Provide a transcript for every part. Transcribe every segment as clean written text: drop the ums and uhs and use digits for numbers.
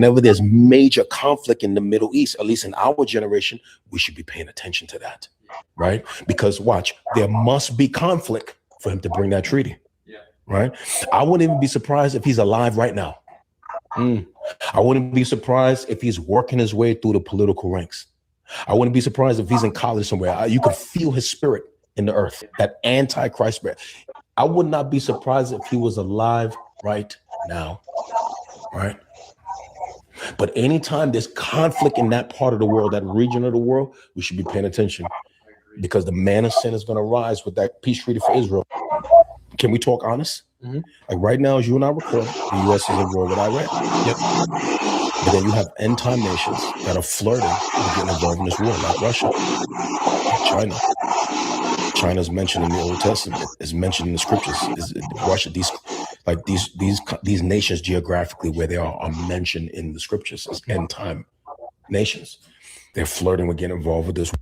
Whenever there's major conflict in the Middle East, at least in our generation, we should be paying attention to that, right? Because watch, there must be conflict for him to bring that treaty, right? I wouldn't even be surprised if he's alive right now. I wouldn't be surprised if he's working his way through the political ranks. I wouldn't be surprised if he's in college somewhere. You could feel his spirit in the earth, that anti-Christ spirit. I would not be surprised if he was alive right now, right? But anytime there's conflict in that part of the world, that region of the world, we should be paying attention, because the man of sin is going to rise with that peace treaty for Israel. Can we talk honest? Like right now, as you and I record, the U.S. is at war with Iran. But then you have end time nations that are flirting with getting involved in this war, like Russia, China. China's mentioned in the Old Testament, is mentioned in the scriptures. Is Russia? These nations geographically where they are mentioned in the scriptures as end time nations. They're flirting with getting involved with this.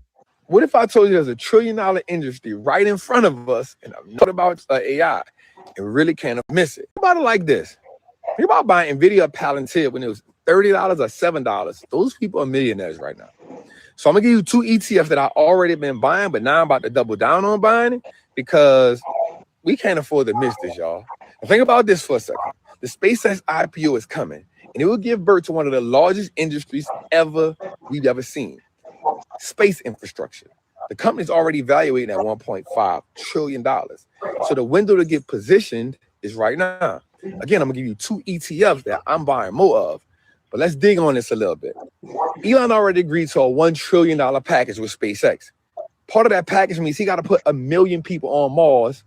What if I told you there's $1 trillion industry right in front of us, and I've known about AI and really can't miss it? Think about it like this. Think about buying NVIDIA Palantir when it was $30 or $7. Those people are millionaires right now. So I'm gonna give you 2 ETFs that I already been buying, but now I'm about to double down on buying it because we can't afford to miss this, y'all. Now think about this for a second. The SpaceX IPO is coming, and it will give birth to one of the largest industries we've ever seen. Space infrastructure. The company's already evaluating at $1.5 trillion. So the window to get positioned is right now. Again, I'm gonna give you 2 ETFs that I'm buying more of. But let's dig on this a little bit. Elon already agreed to a $1 trillion package with SpaceX. Part of that package means he got to put 1 million people on Mars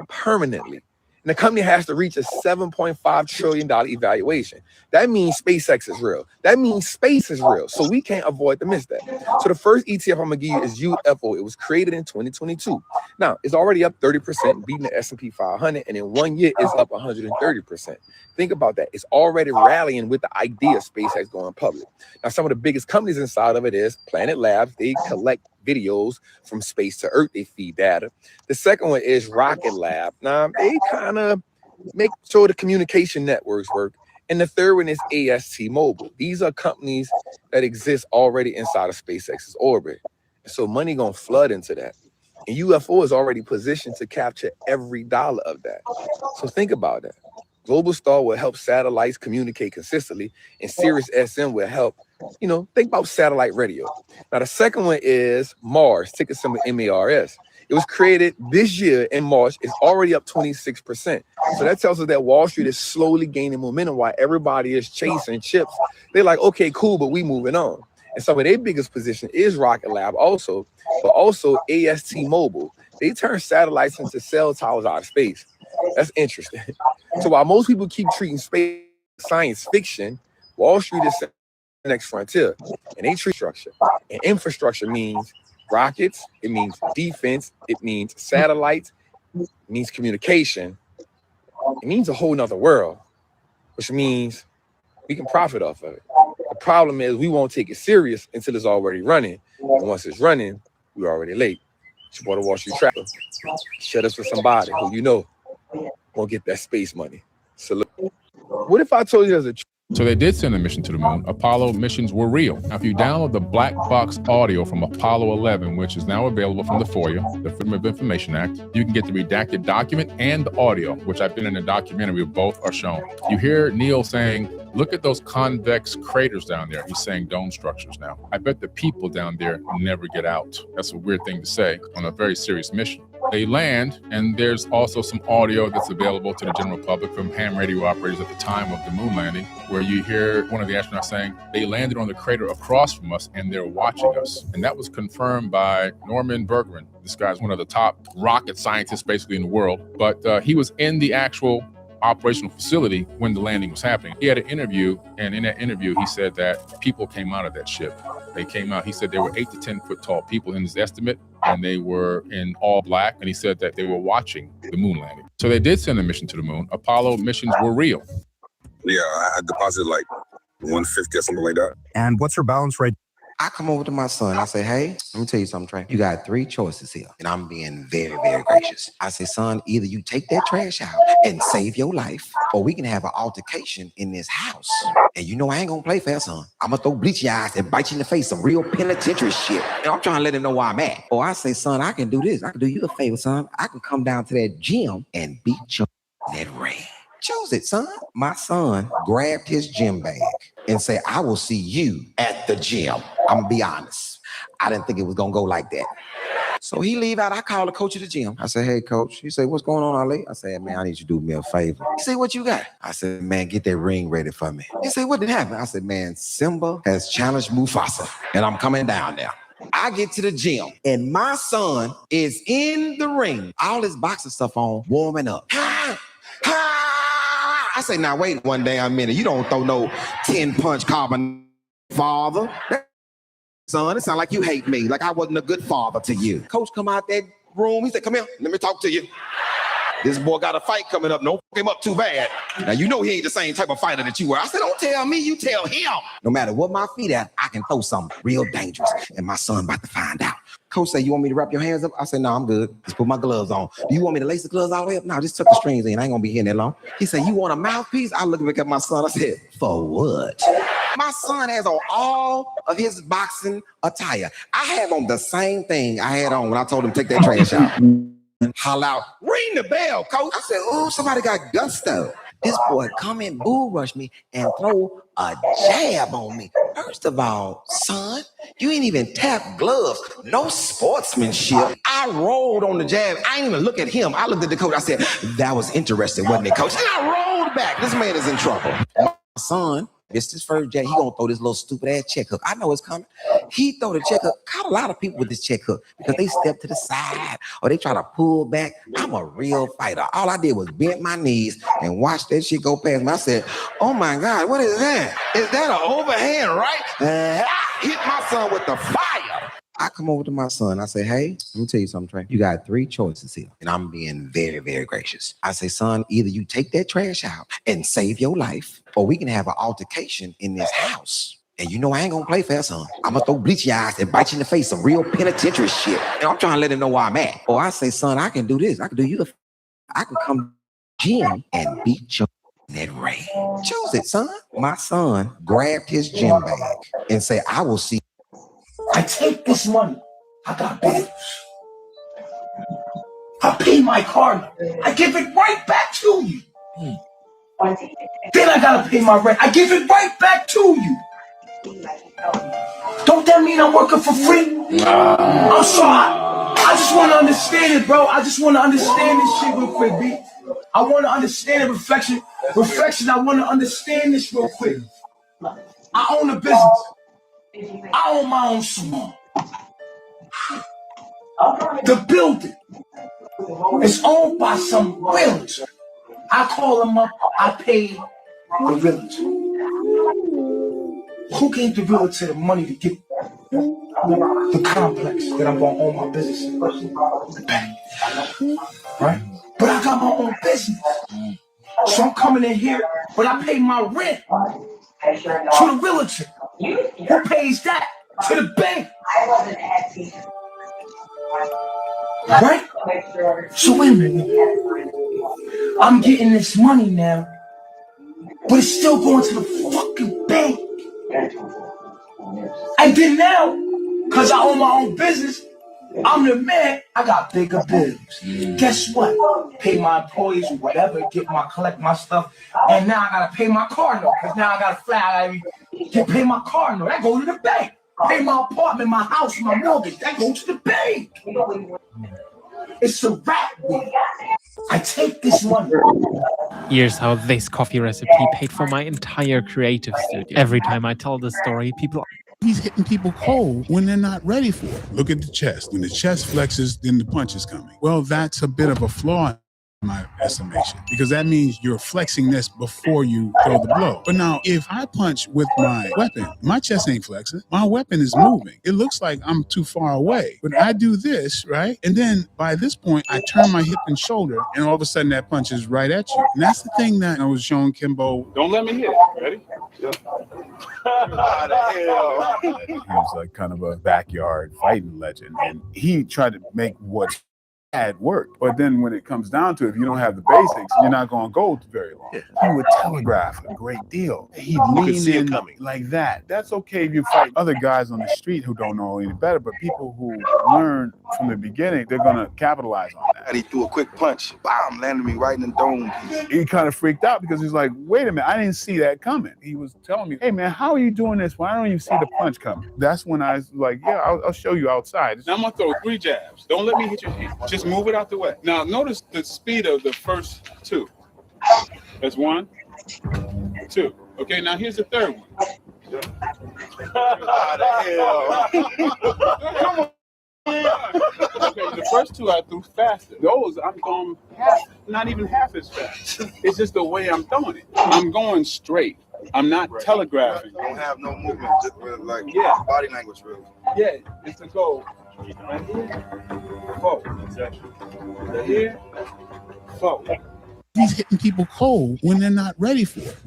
permanently. And the company has to reach a $7.5 trillion evaluation. That means SpaceX is real. That means space is real. So we can't afford to miss that. So the first ETF I'm going to give you is UFO. It was created in 2022. Now, it's already up 30%, beating the S&P 500. And in 1 year, it's up 130%. Think about that. It's already rallying with the idea of SpaceX going public. Now, some of the biggest companies inside of it is Planet Labs. They collect videos from space to Earth. They feed data. The second one is Rocket Lab. Now, they kind of make sure the communication networks work. And the third one is AST Mobile. These are companies that exist already inside of SpaceX's orbit. So money gonna flood into that. And UFO is already positioned to capture every dollar of that. So think about that. Global Star will help satellites communicate consistently, and Sirius SM will help, think about satellite radio. Now, the second one is Mars, ticker symbol MARS. It was created this year in March. It's already up 26%. So that tells us that Wall Street is slowly gaining momentum while everybody is chasing chips. They're like, okay, cool, but we moving on. And some of their biggest position is Rocket Lab also, but also AST Mobile. They turn satellites into cell towers out of space. That's interesting. So while most people keep treating space science fiction, Wall Street is the next frontier. And they treat structure. And infrastructure means rockets, it means defense, it means satellites, it means communication. It means a whole nother world, which means we can profit off of it. The problem is we won't take it serious until it's already running. And once it's running, we're already late. It's your boy, the Wall Street Trapper. Shut us with somebody who won't get that space money. Salute. What if I told you there's a... So they did send a mission to the moon. Apollo missions were real. Now, if you download the black box audio from Apollo 11, which is now available from the FOIA, the Freedom of Information Act, you can get the redacted document and the audio, which I've been in the documentary, both are shown. You hear Neil saying, look at those convex craters down there. He's saying dome structures now. I bet the people down there never get out. That's a weird thing to say on a very serious mission. They land, and there's also some audio that's available to the general public from ham radio operators at the time of the moon landing, where you hear one of the astronauts saying, they landed on the crater across from us and they're watching us. And that was confirmed by Norman Bergman. This guy's one of the top rocket scientists basically in the world, but he was in the actual operational facility when the landing was happening. He had an interview, and in that interview, he said that people came out of that ship. They came out. He said there were 8 to 10 foot tall people in his estimate, and they were in all black. And he said that they were watching the moon landing. So they did send a mission to the moon. Apollo missions were real. Yeah, I deposited like 150 or something like that. And what's your balance right? I come over to my son. I say, hey, let me tell you something, Trey. You got 3 choices here. And I'm being very, very gracious. I say, son, either you take that trash out and save your life, or we can have an altercation in this house. And you know I ain't gonna play fair, son. I'm gonna throw bleach your eyes and bite you in the face, some real penitentiary shit. And I'm trying to let him know where I'm at. Or I say, son, I can do this. I can do you a favor, son. I can come down to that gym and beat your in that ring. Choose it, son. My son grabbed his gym bag and said, I will see you at the gym. I'm gonna be honest. I didn't think it was gonna go like that. So he leave out. I call the coach of the gym. I said, hey, coach. He said, what's going on, Ali? I said, man, I need you to do me a favor. He said, what you got? I said, man, get that ring ready for me. He said, what did happen? I said, man, Simba has challenged Mufasa, and I'm coming down there. I get to the gym, and my son is in the ring. All his boxing stuff on, warming up. I say, now wait one damn minute. You don't throw no 10-punch carbon, father. Son, it sounds like you hate me, like I wasn't a good father to you. Coach come out that room. He said, come here, let me talk to you. This boy got a fight coming up. Don't fuck him up too bad. Now, you know he ain't the same type of fighter that you were. I said, don't tell me, you tell him. No matter what my feet at, I can throw something real dangerous. And my son about to find out. Coach say, you want me to wrap your hands up? I said, no, I'm good. Just put my gloves on. Do you want me to lace the gloves all the way up? No, just tuck the strings in. I ain't gonna be here that long. He said, you want a mouthpiece? I look back at my son. I said, for what? My son has on all of his boxing attire. I have on the same thing I had on when I told him to take that trash out. Holler out, ring the bell, coach. I said, oh, somebody got gusto. This boy come and bull rush me and throw a jab on me. First of all, son, you ain't even tap gloves. No sportsmanship. I rolled on the jab. I didn't even look at him. I looked at the coach. I said, that was interesting, wasn't it, coach? And I rolled back. This man is in trouble. My son, it's his first jab. He gonna throw this little stupid ass check hook. I know it's coming. He throw the check hook. Caught a lot of people with this check hook because they step to the side or they try to pull back. I'm a real fighter. All I did was bend my knees and watch that shit go past me. I said, oh my God, what is that? Is that an overhand right? Hit my son with the fire. I come over to my son. I say, hey, let me tell you something, Trey. You got 3 choices here. And I'm being very, very gracious. I say, son, either you take that trash out and save your life, or we can have an altercation in this house. And you know I ain't gonna play fair, son. I'm gonna throw bleach your eyes and bite you in the face, some real penitentiary shit. And I'm trying to let him know where I'm at. Or I say, son, I can do this. I can do you. I can come to the gym and beat your in that ring. Choose it, son. My son grabbed his gym bag and said, I will see. I take this money. I got bills. I pay my car. I give it right back to you. Then I gotta pay my rent. I give it right back to you. Don't that mean I'm working for free? I'm sorry. I just want to understand it, bro. I just want to understand this shit real quick, B. I want to understand it. Reflection. I want to understand this real quick. I own a business. I own my own salon. The building is owned by some realtor. I call them up. I pay the realtor. Who gave the realtor the money to get the complex that I'm going to own my business in? The bank. Right? But I got my own business. So I'm coming in here, but I pay my rent to the realtor. Who pays that? To the bank. Right? So wait a minute. I'm getting this money now, but it's still going to the fucking bank. And then now, because I own my own business, I'm the man, I got bigger bills. Guess what? Pay my employees or whatever, collect my stuff, and now I gotta pay my car note. Because now I gotta fly, pay my car note. That goes to the bank. Pay my apartment, my house, my mortgage. That goes to the bank. It's a rat wheel. I take this money. Here's how this coffee recipe paid for my entire creative studio. Every time I tell this story, people... He's hitting people cold when they're not ready for it. Look at the chest. When the chest flexes, then the punch is coming. Well, that's a bit of a flaw in my estimation, because that means you're flexing this before you throw the blow. But now, if I punch with my weapon, my chest ain't flexing. My weapon is moving. It looks like I'm too far away. But I do this, right? And then by this point, I turn my hip and shoulder, and all of a sudden that punch is right at you. And that's the thing that I was showing Kimbo. Don't let me hit it. Ready? Yeah. How the hell? He was like kind of a backyard fighting legend, and he tried to make what's bad work. But then when it comes down to it, if you don't have the basics, you're not going to go very long. Yeah. He would telegraph a great deal. He'd lean in coming like that. That's okay if you fight other guys on the street who don't know any better, but people who learn from the beginning, they're going to capitalize on that. And he threw a quick punch, bam, landed me right in the dome piece. He kind of freaked out because he's like, wait a minute, I didn't see that coming. He was telling me, hey man, how are you doing this? Why don't you see the punch coming? That's when I was like, yeah, I'll show you outside. Now I'm gonna throw 3 jabs. Don't let me hit your hand. Just move it out the way. Now notice the speed of the first 2. That's 1, 2. Okay, now here's the third one. How the hell? Come on. Okay, the first 2 I threw faster. Those I'm going not even half as fast. It's just the way I'm throwing it. I'm going straight. I'm not telegraphing. Don't have no movement, just like body language, really. Yeah, it's the goal. Right here, forward. Exactly. Right here, forward. He's hitting people cold when they're not ready for it.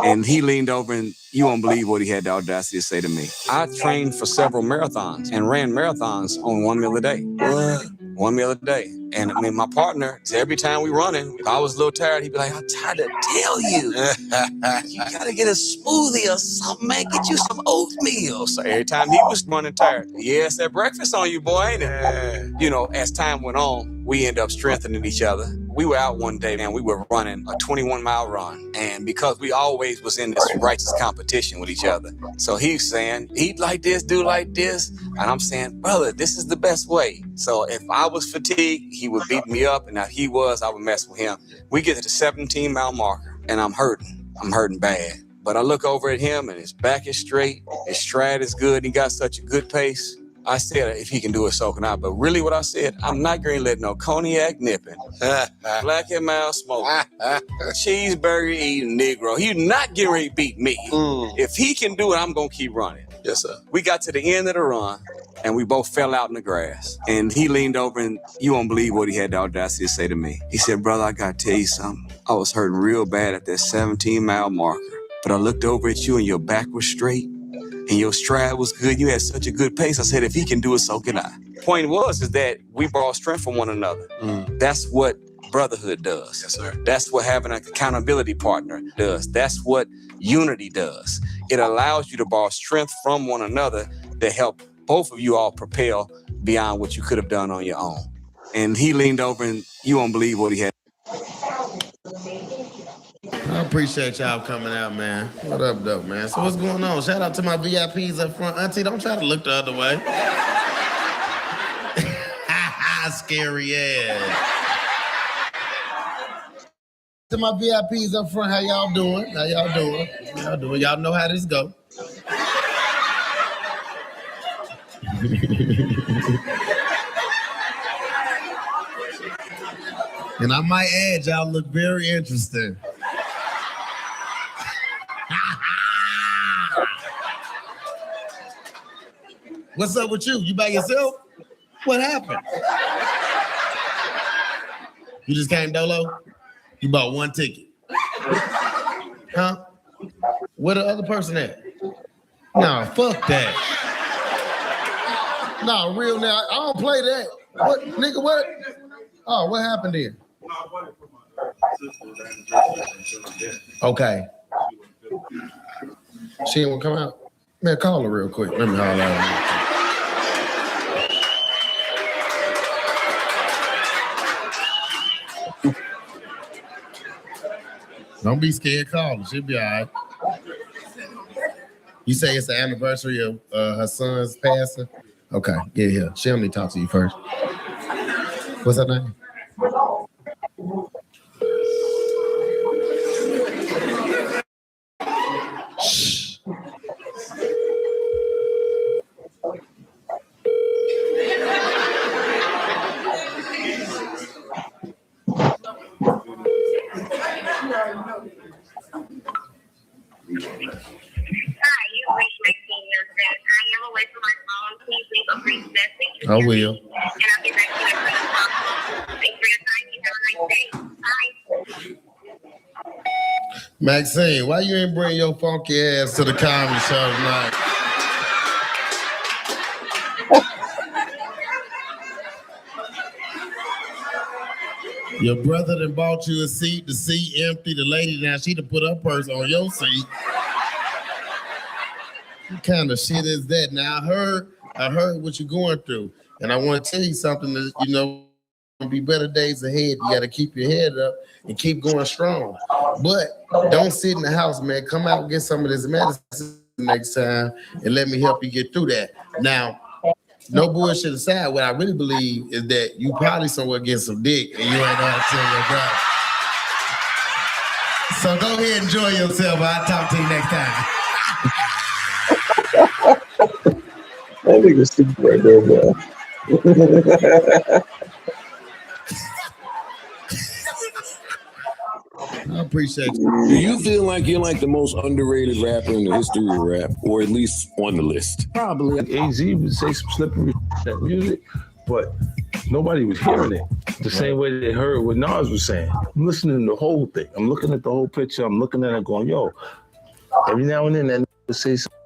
And he leaned over and you won't believe what he had the audacity to say to me. I trained for several marathons and ran marathons on 1 meal a day. What? 1 meal a day. And I mean, my partner, every time we running, if I was a little tired, he'd be like, I'm tired to tell you. You gotta get a smoothie or something, man. Get you some oatmeal. So every time he was running tired, yes, that breakfast on you, boy, ain't it? You know, as time went on, we ended up strengthening each other. We were out one day, man, we were running a 21-mile run. And because we always was in this righteous competition with each other. So he's saying, eat like this, do like this. And I'm saying, brother, this is the best way. So if I was fatigued, he would beat me up. And if he was, I would mess with him. We get to the 17-mile marker and I'm hurting. I'm hurting bad. But I look over at him and his back is straight. His stride is good. He got such a good pace. I said, if he can do it, so can I. But really what I said, I'm not going to let no cognac nipping, black and mild smoking, cheeseburger eating Negro. He's not getting ready to beat me. If he can do it, I'm going to keep running. Yes, sir. We got to the end of the run, and we both fell out in the grass. And he leaned over, and you won't believe what he had the audacity to say to me. He said, brother, I got to tell you something. I was hurting real bad at that 17-mile marker. But I looked over at you, and your back was straight. And your stride was good. You had such a good pace. I said, if he can do it, so can I. Point is that we borrow strength from one another. That's what brotherhood does. Yes, sir. That's what having an accountability partner does. That's what unity does. It allows you to borrow strength from one another to help both of you all propel beyond what you could have done on your own. And he leaned over and you won't believe what he had. I appreciate y'all coming out, man. What up, though, man? So what's going on? Shout out to my VIPs up front. Auntie, don't try to look the other way. Scary ass. To my VIPs up front, how y'all doing? How y'all doing? Y'all doing? Y'all know how this go. And I might add, y'all look very interesting. What's up with you? You by yourself? What happened? You just came dolo? You bought one ticket. Huh? Where the other person at? Nah, fuck that. Nah, real now. I don't play that. What, nigga, what? Oh, what happened there? Okay. She ain't gonna come out? Man, call her real quick. Let me holler at her. Don't be scared, call her. She'll be all right. You say it's the anniversary of her son's passing? Okay, yeah. She'll need to talk to you first. What's her name? Shh. I will. And I'll get back to you as soon as possible. Thanks for your time. You have a nice day. Bye. Maxine, why you ain't bring your funky ass to the comedy show tonight? Your brother done bought you a seat, the seat empty, the lady now, she done put her purse on your seat. What kind of shit is that? Now I heard what you're going through, and I want to tell you something that, you know, be better days ahead. You got to keep your head up and keep going strong. But don't sit in the house, man. Come out and get some of this medicine next time and let me help you get through that. Now, no bullshit aside, what I really believe is that you probably somewhere getting some dick and you ain't know how to tell your brother. So go ahead and enjoy yourself. I'll talk to you next time. That nigga stupid right there, bro. I appreciate you. Do you feel like you're like the most underrated rapper in the history of rap, or at least on the list? Probably. AZ would say some slippery that music, but nobody was hearing it the same way they heard what Nas was saying. I'm listening to the whole thing. I'm looking at the whole picture. I'm looking at it going, yo, every now and then that would say something.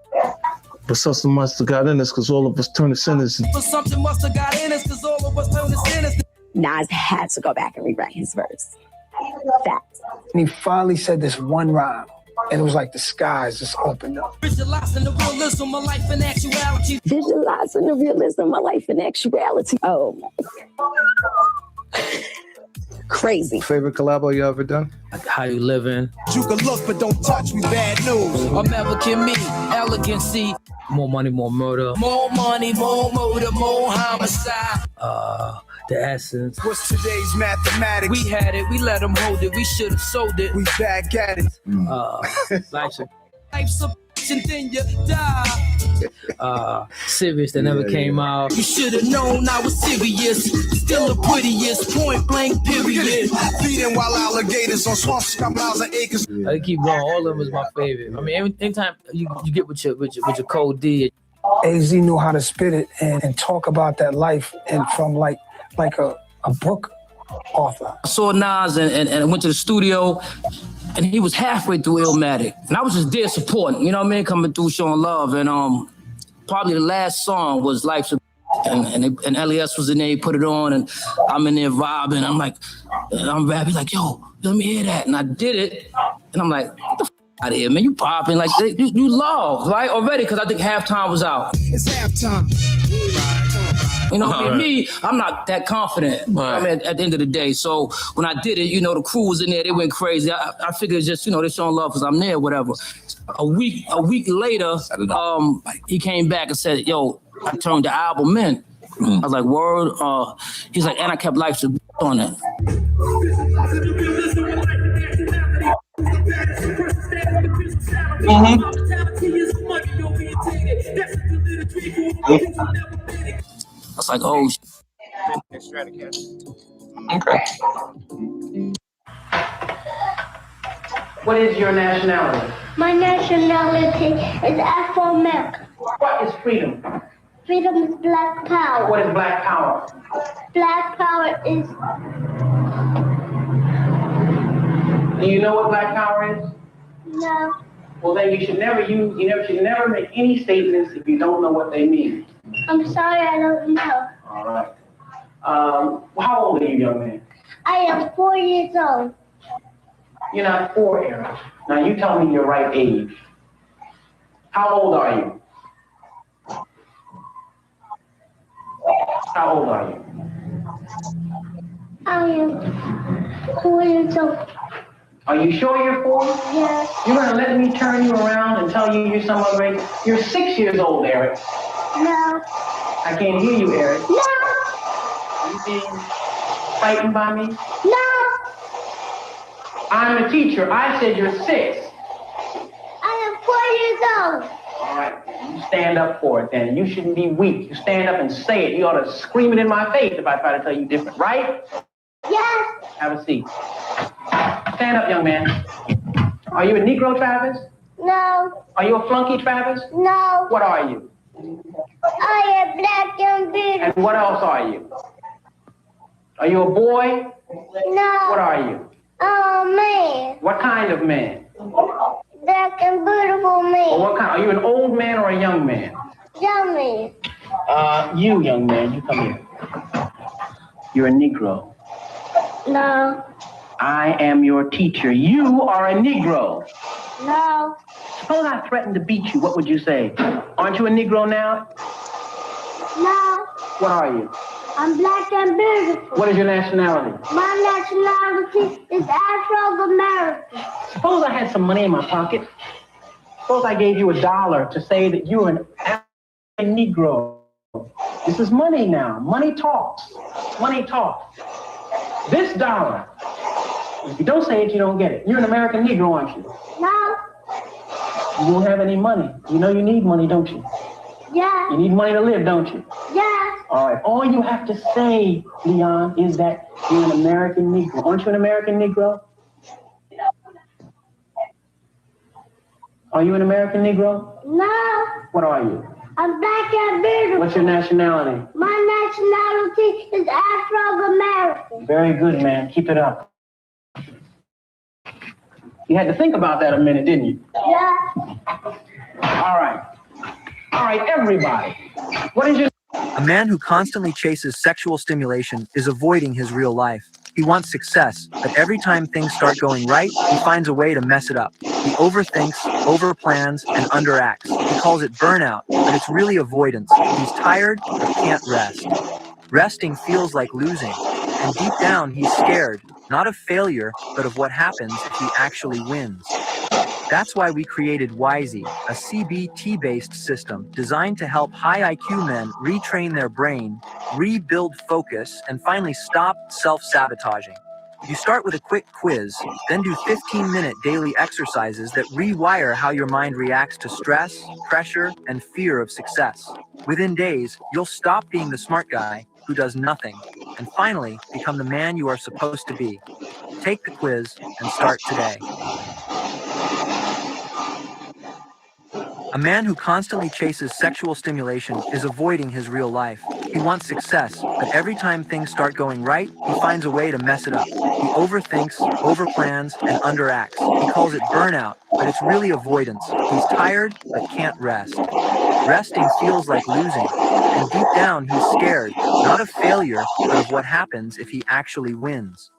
But something must have got in us because all of us turned to sinners. But something must have got in us because all of us turned to sinners. Nas had to go back and rewrite his verse. Facts. And he finally said this one rhyme, and it was like the skies just opened up. Visualizing the realism of life in actuality. Visualizing the realism of life in actuality. Oh my God. Crazy. Favorite collabo you ever done? Like How You Living. You can look, but don't touch me. Bad news. American me, elegancy. More Money, More Murder. More money, more murder, more homicide. The Essence. What's today's mathematics? We had it, we let them hold it. We should have sold it. We back at it. Life's a and then you die. Serious that never came out. You should have known I was serious. Still the prettiest, point blank period. Feeding wild alligators on swamps, got miles of acres. I keep going. All of them is my favorite. I mean, anytime you get with your Code D. AZ knew how to spit it and talk about that life, and from like a book author. I saw Nas and I went to the studio, and he was halfway through Illmatic, and I was just there supporting. You know what I mean? Coming through, showing love, and probably the last song was Life's a and LES was in there. He put it on, and I'm in there vibing. I'm like, I'm rapping like, yo, let me hear that, and I did it, and I'm like, what the f out of here, man? You popping like you love right already? Because I think halftime was out. It's halftime. You know, me, I'm not that confident. I mean, at the end of the day. So when I did it, you know, the crew was in there. They went crazy. I figured just, you know, they're showing love because I'm there, whatever. A week later, he came back and said, yo, I turned the album in. I was like, word. He's like, and I kept Life's a on it. I was like, oh, okay. What is your nationality? My nationality is Afro-American. What is freedom? Freedom is black power. What is black power? Black power is... Do you know what black power is? No. Well, then you should never should make any statements if you don't know what they mean. I'm sorry, I don't know. All right. How old are you, young man? I am 4 years old. You're not 4, Aaron. Now you tell me your right age. How old are you? How old are you? I am 4 years old. Are you sure you're 4? Yes. You're gonna let me turn you around and tell you you're some other age? You're 6 years old, Eric. No. I can't hear you, Eric. No. Are you being frightened by me? No. I'm a teacher. I said you're 6. I am 4 years old. All right, you stand up for it then. You shouldn't be weak. You stand up and say it. You ought to scream it in my face if I try to tell you different, right? Yes. Have a seat. Stand up, young man. Are you a Negro, Travis? No. Are you a flunky, Travis? No. What are you? I am black and beautiful. And what else are you? Are you a boy? No. What are you? Oh, man. What kind of man? Black and beautiful Well, man. what kind? Are you an old man or a young man? Young man. You, young man, you come here. You're a Negro. No. I am your teacher. You are a Negro. No. Suppose I threatened to beat you. What would you say? Aren't you a Negro now? No. What are you? I'm black and beautiful. What is your nationality? My nationality is Afro-American. Suppose I had some money in my pocket. Suppose I gave you $1 to say that you're an African Negro. This is money now. Money talks. Money talks. This dollar, if you don't say it, you don't get it. You're an American Negro, aren't you? No. You won't have any money. You know you need money, don't you? Yeah. You need money to live, don't you? Yeah. All right. All you have to say, Leon, is that you're an American Negro. Aren't you an American Negro? Are you an American Negro? No. What are you? I'm black and beautiful. What's your nationality? My nationality is Afro-American. Very good, man. Keep it up. You had to think about that a minute, didn't you? Yeah. All right. All right, everybody. What is your... A man who constantly chases sexual stimulation is avoiding his real life. He wants success, but every time things start going right, he finds a way to mess it up. He overthinks, overplans, and underacts. He calls it burnout, but it's really avoidance. He's tired, but can't rest. Resting feels like losing, and deep down he's scared, not of failure, but of what happens if he actually wins. That's why we created Wisey, a CBT-based system designed to help high IQ men retrain their brain, rebuild focus, and finally stop self-sabotaging. You start with a quick quiz, then do 15-minute daily exercises that rewire how your mind reacts to stress, pressure, and fear of success. Within days, you'll stop being the smart guy who does nothing, and finally become the man you are supposed to be. Take the quiz and start today. A man who constantly chases sexual stimulation is avoiding his real life. He wants success, but every time things start going right, he finds a way to mess it up. He overthinks, overplans, and underacts. He calls it burnout, but it's really avoidance. He's tired, but can't rest. Resting feels like losing, and deep down he's scared, not of failure, but of what happens if he actually wins.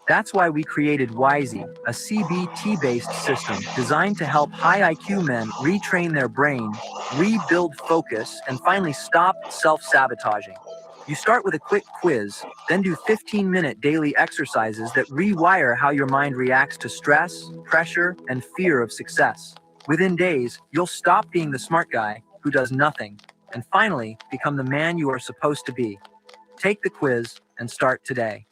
That's why we created Wisey, a CBT-based system designed to help high IQ men retrain their brain, rebuild focus, and finally stop self-sabotaging. You start with a quick quiz, then do 15-minute daily exercises that rewire how your mind reacts to stress, pressure, and fear of success. Within days, you'll stop being the smart guy who does nothing, and finally become the man you are supposed to be. Take the quiz and start today.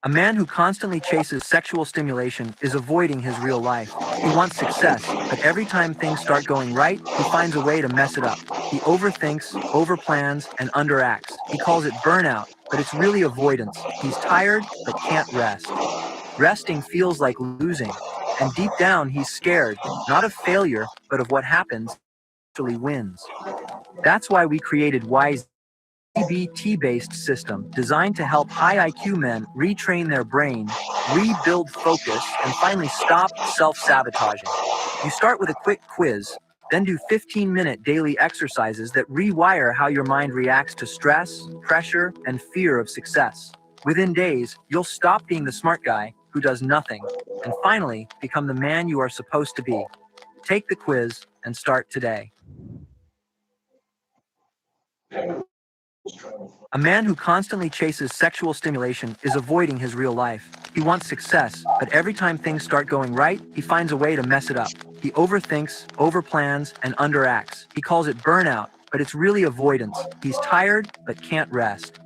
A man who constantly chases sexual stimulation is avoiding his real life. He wants success, but every time things start going right, he finds a way to mess it up. He overthinks, overplans, and underacts. He calls it burnout, but it's really avoidance. He's tired, but can't rest. Resting feels like losing, and deep down he's scared, not of failure, but of what happens if he actually wins. That's why we created Wise, CBT-based system designed to help high IQ men retrain their brain, rebuild focus, and finally stop self-sabotaging. You start with a quick quiz, then do 15-minute daily exercises that rewire how your mind reacts to stress, pressure, and fear of success. Within days, you'll stop being the smart guy who does nothing, and finally become the man you are supposed to be. Take the quiz and start today. A man who constantly chases sexual stimulation is avoiding his real life. He wants success, but every time things start going right, he finds a way to mess it up. He overthinks, overplans, and underacts. He calls it burnout, but it's really avoidance. He's tired, but can't rest.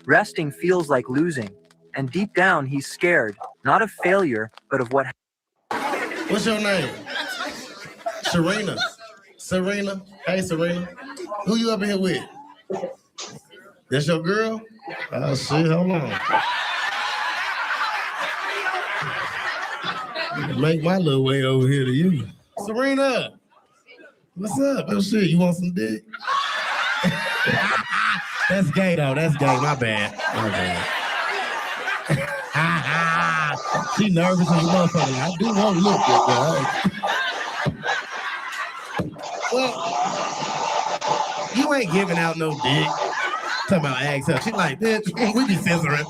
Resting feels like losing, and deep down he's scared, not of failure, but of what happens. What's your name? Serena. Serena. Hey, Serena. Who you up in here with? That's your girl? Oh, shit, hold on. Make my little way over here to you. Serena, what's up? Oh, shit, you want some dick? That's gay, though. That's gay. My bad. My bad. She nervous as a motherfucker. I do want to look at that. Well, you ain't giving out no dick. Talking about ask her. She like, bitch, we be scissoring.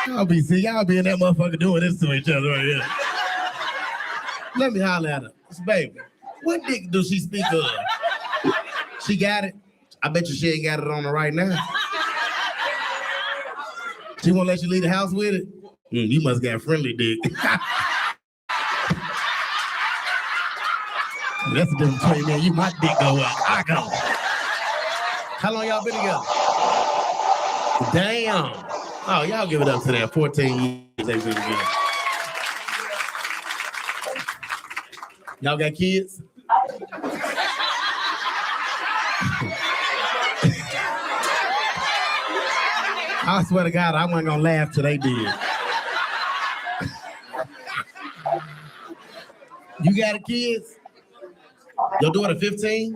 Y'all be in that motherfucker doing this to each other right here. Let me holler at her. Baby, what dick do she speak of? She got it? I bet you she ain't got it on her right now. She won't let you leave the house with it? You must got friendly dick. That's the difference between me and you. My dick go up, I go. How long y'all been together? Damn. Oh, y'all give it up to that. 14 years they been together. Y'all got kids? I swear to God, I wasn't gonna laugh till they did. You got a kids? Your daughter 15?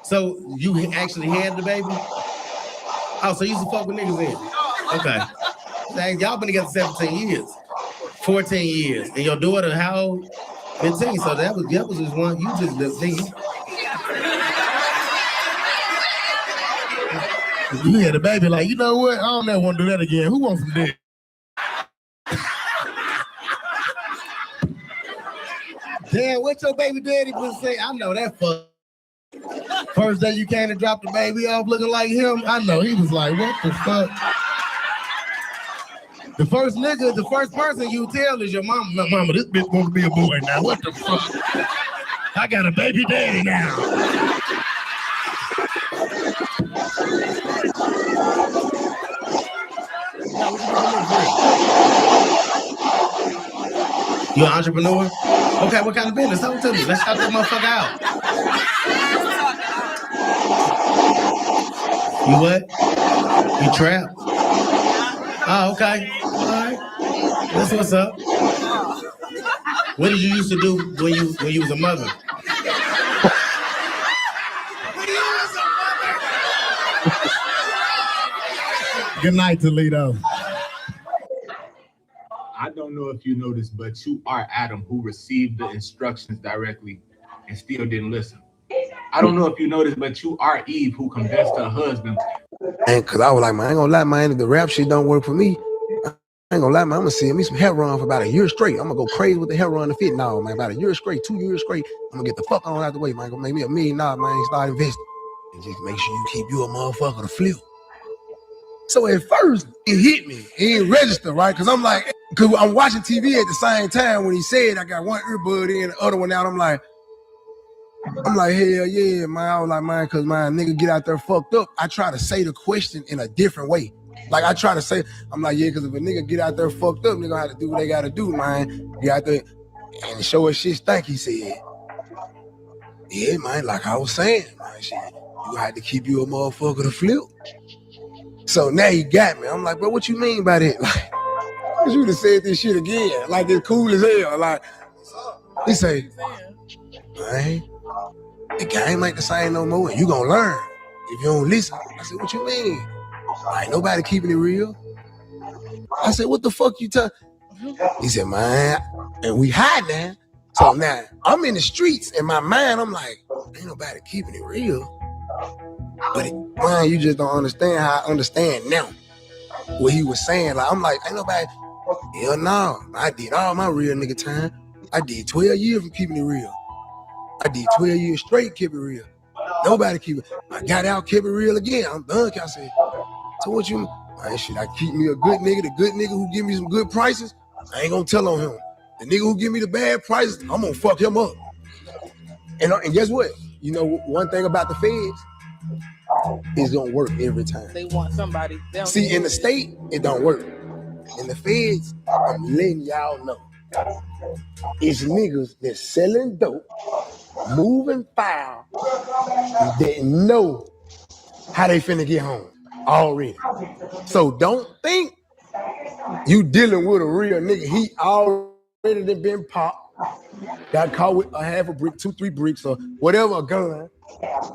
So you actually had the baby? Oh, so you used to fuck with niggas then? Okay. Y'all been together 17 years, 14 years. And your daughter, how old? 15. So that was just one. You just the thing. You had a baby like, you know what? I don't ever want to do that again. Who wants some dick? Damn, what your baby daddy would say? I know that fuck. First day you came to drop the baby off looking like him, I know he was like, what the fuck? The first person you tell is your mama. Mama, this bitch wants to be a boy now. What the fuck? I got a baby daddy now. You an entrepreneur? Okay, what kind of business? Talk to me. Let's start that motherfucker out. You what? You trap? Oh, okay. All right. That's what's up. What did you used to do when you was a mother? Good night, Toledo. I don't know if you noticed, but you are Adam, who received the instructions directly and still didn't listen. I don't know if you noticed, but you are Eve, who confessed to her husband. And cause I was like, man, I ain't gonna lie, man, the rap shit don't work for me. I ain't gonna lie, man, I'm gonna see me some heroin for about a year straight. I'm gonna go crazy with the heroin and fentanyl, man. About a year straight, 2 years straight. I'm gonna get the fuck on out the way, man. Gonna make me $1 million, man. Start investing. And just make sure you keep you a motherfucker to flip. So at first, it hit me. It didn't register, right? Cause I'm like, cause I'm watching TV at the same time when he said I got one earbud in, the other one out. I'm like, hell yeah, man. I was like, man, cause my nigga get out there fucked up. I try to say the question in a different way. Like I try to say, I'm like, yeah, cause if a nigga get out there fucked up, nigga have to do what they gotta do, man. Get out there and show us shit stank, he said. Yeah, man, like I was saying, man, shit, you had to keep you a motherfucker to flip. So now he got me. I'm like, bro, what you mean by that? Like, cause you done said this shit again. Like it's cool as hell. Like, he say, man, the game ain't the same no more, and you gonna learn if you don't listen. I said, what you mean? Ain't nobody keeping it real. I said, what the fuck you tell? He said, man, and we hide now. So now I'm in the streets in my mind. I'm like, ain't nobody keeping it real. But man, you just don't understand how I understand now what he was saying. Like I'm like, ain't nobody. Hell no. I did all my real nigga time. I did 12 years from keeping it real. I did 12 years straight keeping it real. Nobody keep it. I got out, kept it real again. I'm done. I said, so what you? Man, shit, I keep me a good nigga. The good nigga who give me some good prices, I ain't gonna tell on him. The nigga who give me the bad prices, I'm gonna fuck him up. And guess what? You know, one thing about the feds, it's gonna work every time. They want somebody. See, in the state, it don't work. In the feds, I'm letting y'all know. It's niggas that's selling dope, moving foul, that know how they finna get home already. So don't think you dealing with a real nigga. He already done been popped, got caught with a half a brick, 2-3 bricks, or whatever, a gun.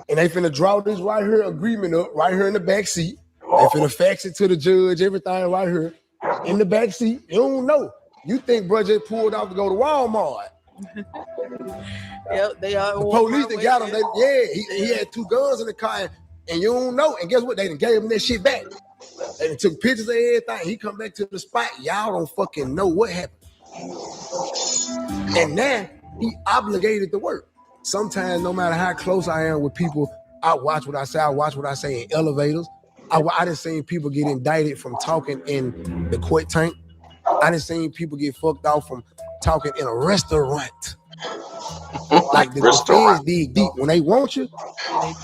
And they finna draw this right here agreement up, right here in the back seat. They finna fax it to the judge, everything right here. in the back seat. You don't know. You think bro just pulled off to go to Walmart. Yep, they are. The police that got him. He had 2 guns in the car, and you don't know. And guess what? They done gave him that shit back. They took pictures of everything. He come back to the spot. Y'all don't fucking know what happened. And now he obligated to work. Sometimes, no matter how close I am with people, I watch what I say. I watch what I say in elevators. I done seen people get indicted from talking in the quit tank. I done seen people get fucked off from talking in a restaurant. Like the feds dig deep. When they want you,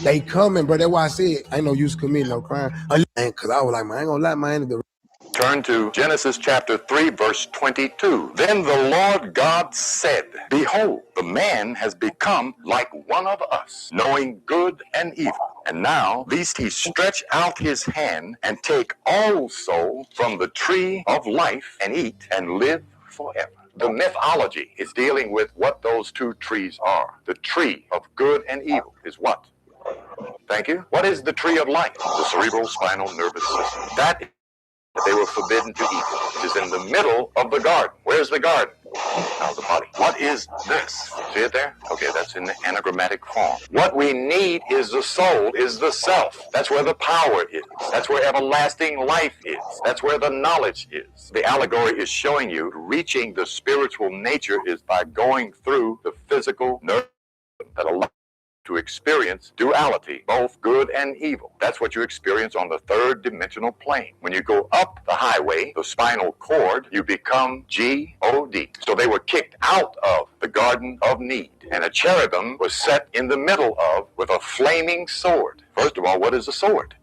they coming, bro. That's why I said I ain't no use committing no crime. Cause I was like, man, I ain't gonna lie, man. Turn to Genesis chapter 3, verse 22. Then the Lord God said, behold, the man has become like one of us, knowing good and evil. And now, lest he stretch out his hand and take also from the tree of life and eat and live forever. The mythology is dealing with what those 2 trees are. The tree of good and evil is what? Thank you. What is the tree of life? The cerebral spinal nervous system. That is they were forbidden to eat, which is in the middle of the garden. Where's the garden? Now the body. What is this? See it there? Okay, that's in the anagrammatic form. What we need is the soul, is the self. That's where the power is. That's where everlasting life is. That's where the knowledge is. The allegory is showing you reaching the spiritual nature is by going through the physical nerve that allows to experience duality, both good and evil. That's what you experience on the 3rd dimensional plane. When you go up the highway, the spinal cord, you become G-O-D. So they were kicked out of the Garden of Need, and a cherubim was set in the middle of with a flaming sword. First of all, what is a sword?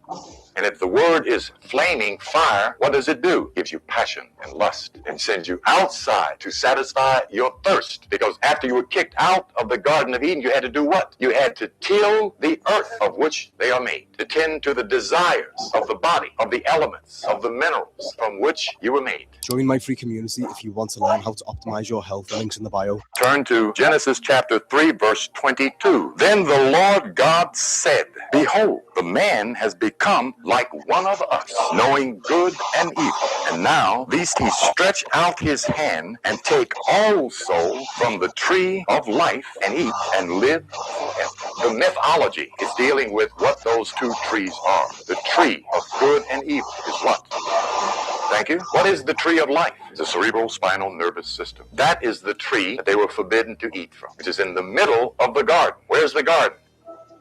And if the word is flaming fire, what does it do? Gives you passion and lust and sends you outside to satisfy your thirst. Because after you were kicked out of the Garden of Eden, you had to do what? You had to till the earth of which they are made, to tend to the desires of the body, of the elements, of the minerals from which you were made. Join my free community if you want to learn how to optimize your health. The link's in the bio. Turn to Genesis chapter 3, verse 22. Then the Lord God said, behold, the man has become like one of us, knowing good and evil. And now, lest he stretch out his hand and take also from the tree of life and eat and live forever. The mythology is dealing with what those 2 trees are. The tree of good and evil is what? Thank you. What is the tree of life? The cerebral spinal nervous system. That is the tree that they were forbidden to eat from, which is in the middle of the garden. Where's the garden?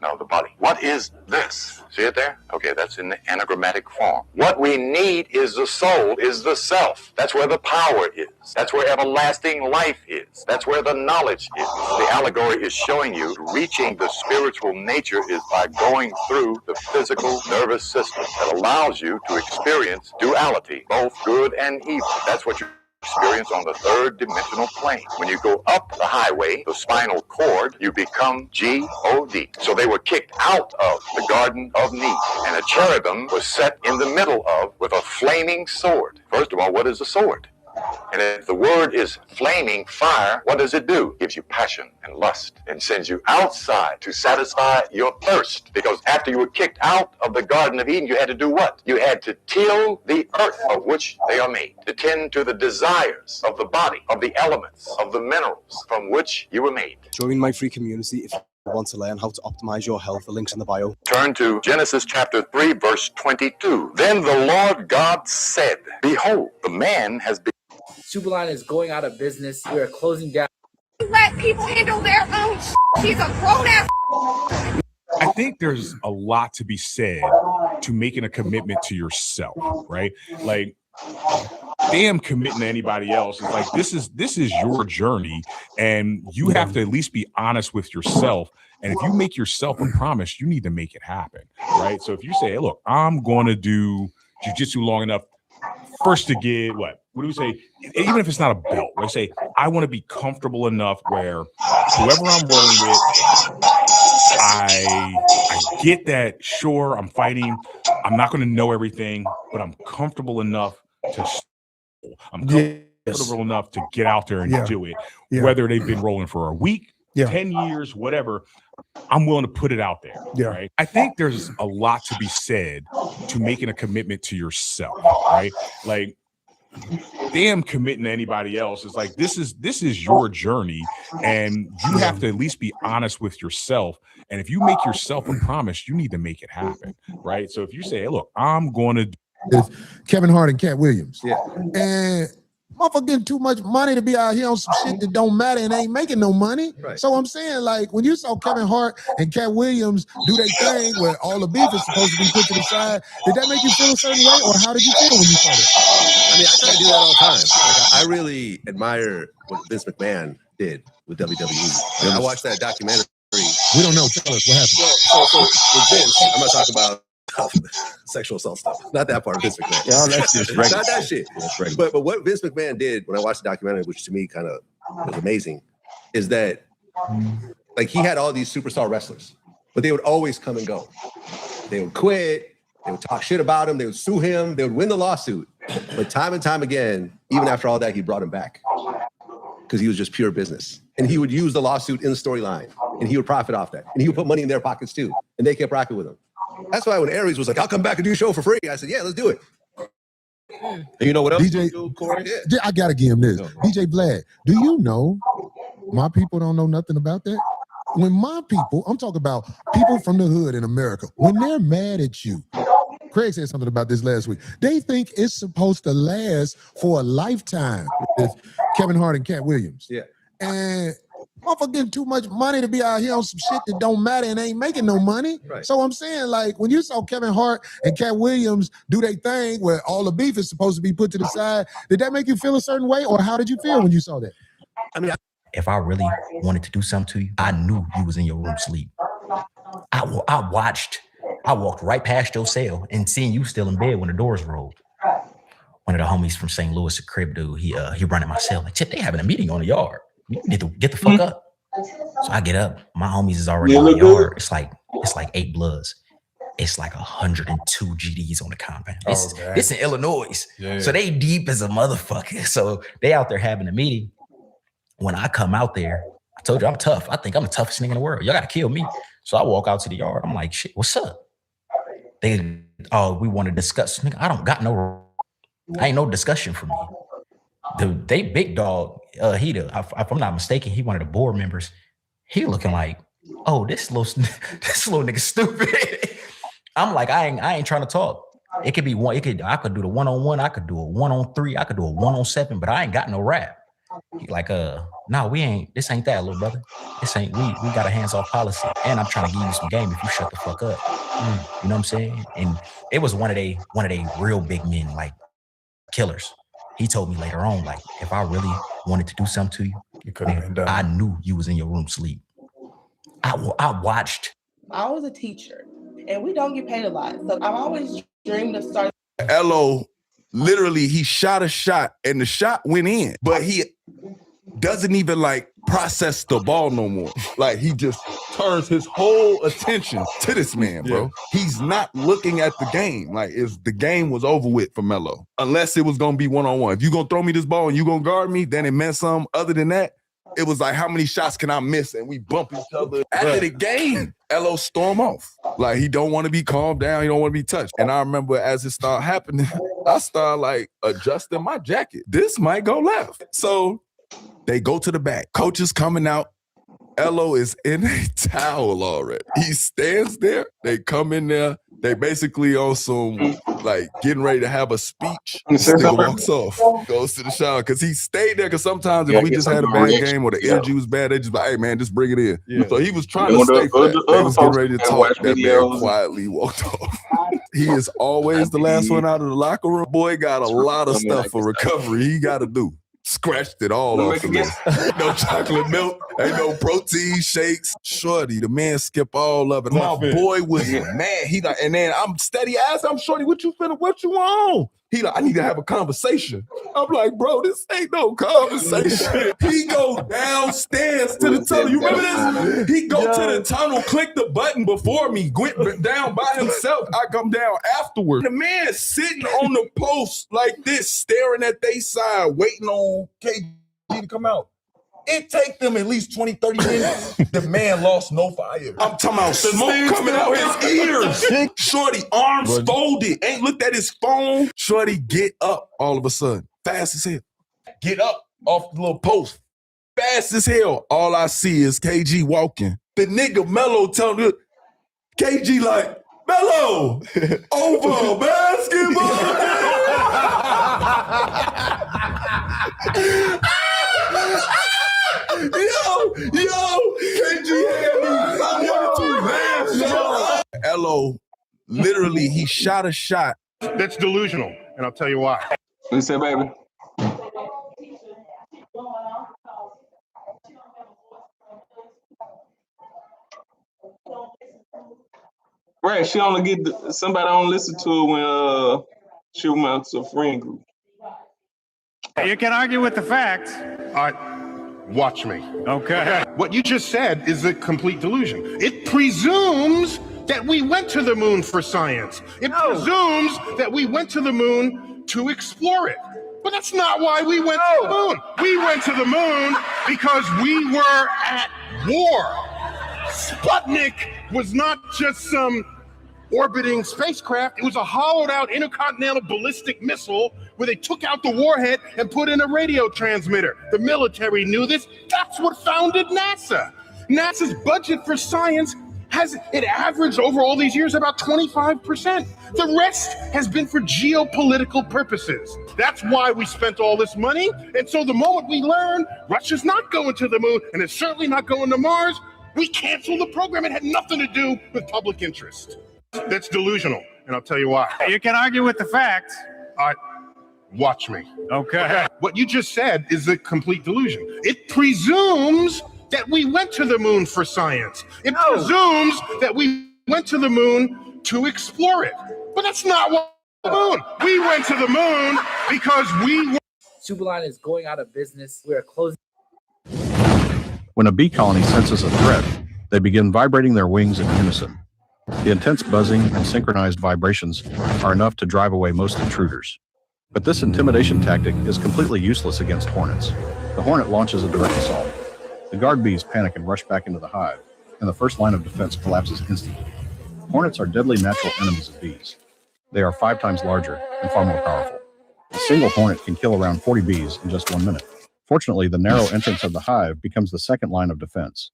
Now the body. What is this? See it there? Okay, that's in the anagrammatic form. What we need is the soul, is the self. That's where the power is. That's where everlasting life is. That's where the knowledge is. The allegory is showing you reaching the spiritual nature is by going through the physical nervous system that allows you to experience duality, both good and evil. That's what you experience on the 3rd dimensional plane. When you go up the highway, the spinal cord, you become G-O-D. So they were kicked out of the Garden of Need, and a cherubim was set in the middle of with a flaming sword. First of all, what is a sword? And if the word is flaming fire, what does it do? Gives you passion and lust and sends you outside to satisfy your thirst. Because after you were kicked out of the Garden of Eden, you had to do what? You had to till the earth of which they are made, to tend to the desires of the body, of the elements, of the minerals from which you were made. Join my free community if you want to learn how to optimize your health. The link's in the bio. Turn to Genesis chapter 3, verse 22. Then the Lord God said, behold, the man has been... Superline is going out of business. We are closing down. Let people handle their own shit. He's a grown-ass. I think there's a lot to be said to making a commitment to yourself, right? Like, damn committing to anybody else. It's like, this is your journey, and you have to at least be honest with yourself. And if you make yourself a promise, you need to make it happen, right? So if you say, hey, look, I'm going to do jiu-jitsu long enough first to get what do we say? Even if it's not a belt, right? Say, I want to be comfortable enough where whoever I'm rolling with, I get that, sure, I'm fighting. I'm not going to know everything, but I'm comfortable enough to comfortable enough to get out there and do it. Whether they've been rolling for a week, 10 years, whatever, I'm willing to put it out there. Right? I think there's a lot to be said to making a commitment to yourself, right? Like, them committing to anybody else. It's like this is your journey, and you have to at least be honest with yourself. And if you make yourself a promise, you need to make it happen, right? So if you say, hey, look, I'm going to Kevin Hart and Cat Williams. Yeah. And motherfucker getting too much money to be out here on some shit that don't matter and ain't making no money. Right. So I'm saying, like, when you saw Kevin Hart and Cat Williams do their thing where all the beef is supposed to be put to the side, did that make you feel a certain way, or how did you feel when you saw that? I mean, I try to do that all the time. Like, I really admire what Vince McMahon did with WWE. I watched that documentary. We don't know. Tell us what happened. Well, so with Vince, I'm not talking about sexual assault stuff. Not that part of Vince McMahon. Yeah, that's just regular. Not that shit. But what Vince McMahon did when I watched the documentary, which to me kind of was amazing, is that like he had all these superstar wrestlers, but they would always come and go. They would quit. They would talk shit about him. They would sue him. They would win the lawsuit. But time and time again, even after all that, he brought him back because he was just pure business. And he would use the lawsuit in the storyline, and he would profit off that. And he would put money in their pockets too, and they kept rocking with him. That's why when Aries was like, I'll come back and do a show for free, I said, yeah, let's do it. And you know what else? DJ, do, Corey? Yeah. I gotta give him this. DJ Vlad, do you know my people don't know nothing about that? When my people, I'm talking about people from the hood in America, when they're mad at you, Craig said something about this last week. They think it's supposed to last for a lifetime. It's Kevin Hart and Cat Williams. Yeah. And motherfucker getting too much money to be out here on some shit that don't matter and ain't making no money. Right. So I'm saying, like, when you saw Kevin Hart and Cat Williams do their thing where all the beef is supposed to be put to the side, did that make you feel a certain way, or how did you feel when you saw that? I mean, if I really wanted to do something to you, I knew you was in your room asleep. I walked right past your cell and seen you still in bed when the doors rolled. One of the homies from St. Louis, a crib dude, he running my cell. Like, Chip, they having a meeting on the yard. You need to get the fuck up. So I get up. My homies is already in the yard. It's like 8 Bloods. It's like 102 GDs on the compound. It's in Illinois. Yeah. So they deep as a motherfucker. So they out there having a meeting. When I come out there, I told you I'm tough. I think I'm the toughest nigga in the world. Y'all gotta kill me. So I walk out to the yard. I'm like, shit, what's up? We want to discuss. Nigga, I ain't no discussion for me. They big dog, if I'm not mistaken, he one of the board members. He looking like, oh, this little nigga stupid. I'm like, I ain't trying to talk. It could be one. I could do the 1-on-1. I could do a 1-on-3. I could do a 1-on-7. But I ain't got no rap. He like, no, we ain't. This ain't that, little brother. This ain't. We got a hands-off policy, and I'm trying to give you some game if you shut the fuck up. You know what I'm saying? And it was one of they real big men, like killers. He told me later on, like, if I really wanted to do something to you could have been done. I knew you was in your room asleep. I watched. I was a teacher, and we don't get paid a lot. So I've always dreamed of starting. Elo, literally, he shot a shot, and the shot went in, but he doesn't even like process the ball no more. Like, he just turns his whole attention to this man, bro. Yeah. He's not looking at the game. Like, the game was over with for Melo. Unless it was gonna be 1-on-1. If you gonna throw me this ball and you gonna guard me, then it meant something. Other than that, it was like, how many shots can I miss? And we bump each other. After the game, Elo storm off. Like, he don't want to be calmed down. He don't want to be touched. And I remember as it started happening, I started like adjusting my jacket. This might go left. So they go to the back. Coach is coming out. Elo is in a towel already. He stands there. They come in there. They basically on some, like, getting ready to have a speech. This nigga walks off, goes to the shower. Because he stayed there. Because sometimes if we just had a bad game or the energy was bad, they just like, hey, man, just bring it in. Yeah. So he was trying to stay flat. They was getting ready to talk. That man quietly walked off. He is always the last one out of the locker room. Boy got a lot of stuff for recovery he got to do. Scratched it all off. No chocolate milk, ain't no protein shakes. Shorty, the man skip all of it. My boy was mad. He like, and then I'm steady asking, I'm Shorty, what you on? He like, I need to have a conversation. I'm like, bro, this ain't no conversation. He go downstairs to the tunnel. You remember this? He go to the tunnel, click the button before me, went down by himself. I come down afterward. The man sitting on the post like this, staring at they side, waiting on KG to come out. It take them at least 20, 30 minutes. The man lost no fire. I'm talking about smoke coming out his ears. Shorty, arms folded. Ain't looked at his phone. Shorty, get up all of a sudden. fast as hell. Get up off the little post, fast as hell. All I see is KG walking. The nigga Mello telling me, KG like, Mello, over basketball. Yo, KG had me. I wanted to laugh. LO, literally, he shot a shot. That's delusional, and I'll tell you why. What you say, baby? Right, she only get somebody don't listen to it when she amounts to a friend group. You can argue with the facts. Watch me. Okay. What you just said is a complete delusion. It presumes that we went to the moon for science. It presumes that we went to the moon to explore it. But that's not why we went to the moon. We went to the moon because we were at war. Sputnik was not just some orbiting spacecraft. It was a hollowed out intercontinental ballistic missile where they took out the warhead and put in a radio transmitter. The military knew this. That's what founded NASA. NASA's budget for science has it averaged over all these years about 25%. The rest has been for geopolitical purposes. That's why we spent all this money. And so the moment we learn Russia's not going to the moon and it's certainly not going to Mars, we canceled the program. It had nothing to do with public interest. That's delusional, and I'll tell you why. You can argue with the facts. Watch me. Okay. What you just said is a complete delusion. It presumes that we went to the moon for science. It presumes that we went to the moon to explore it. But that's not what the moon. We went to the moon because we were. Superline is going out of business. We are closing. When a bee colony senses a threat, they begin vibrating their wings in unison. The intense buzzing and synchronized vibrations are enough to drive away most intruders. But this intimidation tactic is completely useless against hornets. The hornet launches a direct assault. The guard bees panic and rush back into the hive, and the first line of defense collapses instantly. Hornets are deadly natural enemies of bees. They are 5 times larger and far more powerful. A single hornet can kill around 40 bees in just 1 minute. Fortunately, the narrow entrance of the hive becomes the second line of defense.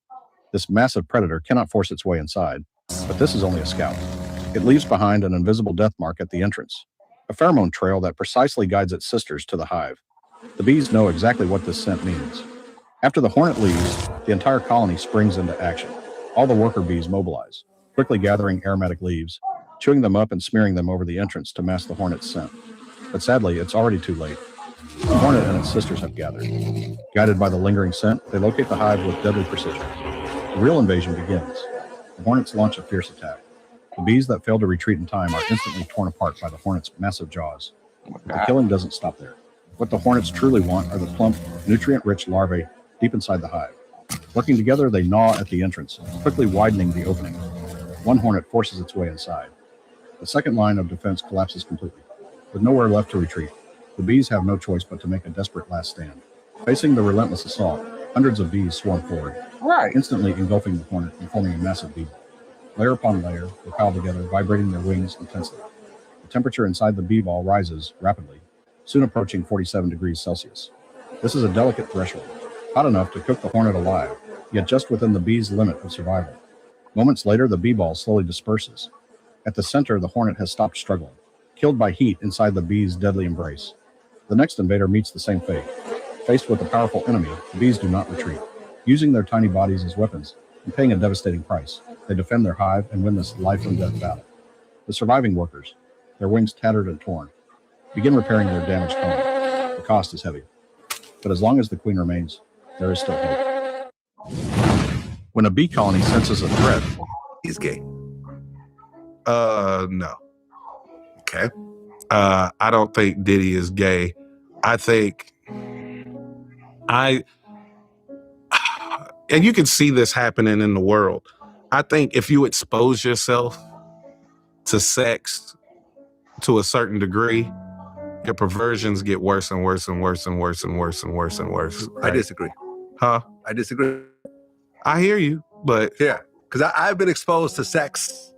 This massive predator cannot force its way inside, but this is only a scout. It leaves behind an invisible death mark at the entrance, a pheromone trail that precisely guides its sisters to the hive. The bees know exactly what this scent means. After the hornet leaves, the entire colony springs into action. All the worker bees mobilize, quickly gathering aromatic leaves, chewing them up and smearing them over the entrance to mask the hornet's scent. But sadly, it's already too late. The hornet and its sisters have gathered. Guided by the lingering scent, they locate the hive with deadly precision. The real invasion begins. The hornets launch a fierce attack. The bees that fail to retreat in time are instantly torn apart by the hornet's massive jaws. But the killing doesn't stop there. What the hornets truly want are the plump, nutrient-rich larvae deep inside the hive. Working together, they gnaw at the entrance, quickly widening the opening. One hornet forces its way inside. The second line of defense collapses completely. With nowhere left to retreat, the bees have no choice but to make a desperate last stand. Facing the relentless assault, hundreds of bees swarm forward, instantly engulfing the hornet and forming a massive bee ball. Layer upon layer, they pile together, vibrating their wings intensely. The temperature inside the bee ball rises rapidly, soon approaching 47 degrees Celsius. This is a delicate threshold, hot enough to cook the hornet alive, yet just within the bee's limit of survival. Moments later, the bee ball slowly disperses. At the center, the hornet has stopped struggling, killed by heat inside the bee's deadly embrace. The next invader meets the same fate. Faced with a powerful enemy, the bees do not retreat. Using their tiny bodies as weapons and paying a devastating price, they defend their hive and win this life and death battle. The surviving workers, their wings tattered and torn, begin repairing their damaged colony. The cost is heavy. But as long as the queen remains, there is still hope. When a bee colony senses a threat, he's gay. No. Okay. I don't think Diddy is gay. I think and you can see this happening in the world. I think if you expose yourself to sex to a certain degree, your perversions get worse and worse and worse and worse and worse and worse and worse. I disagree. Huh? I disagree. I hear you, but yeah, because I've been exposed to sex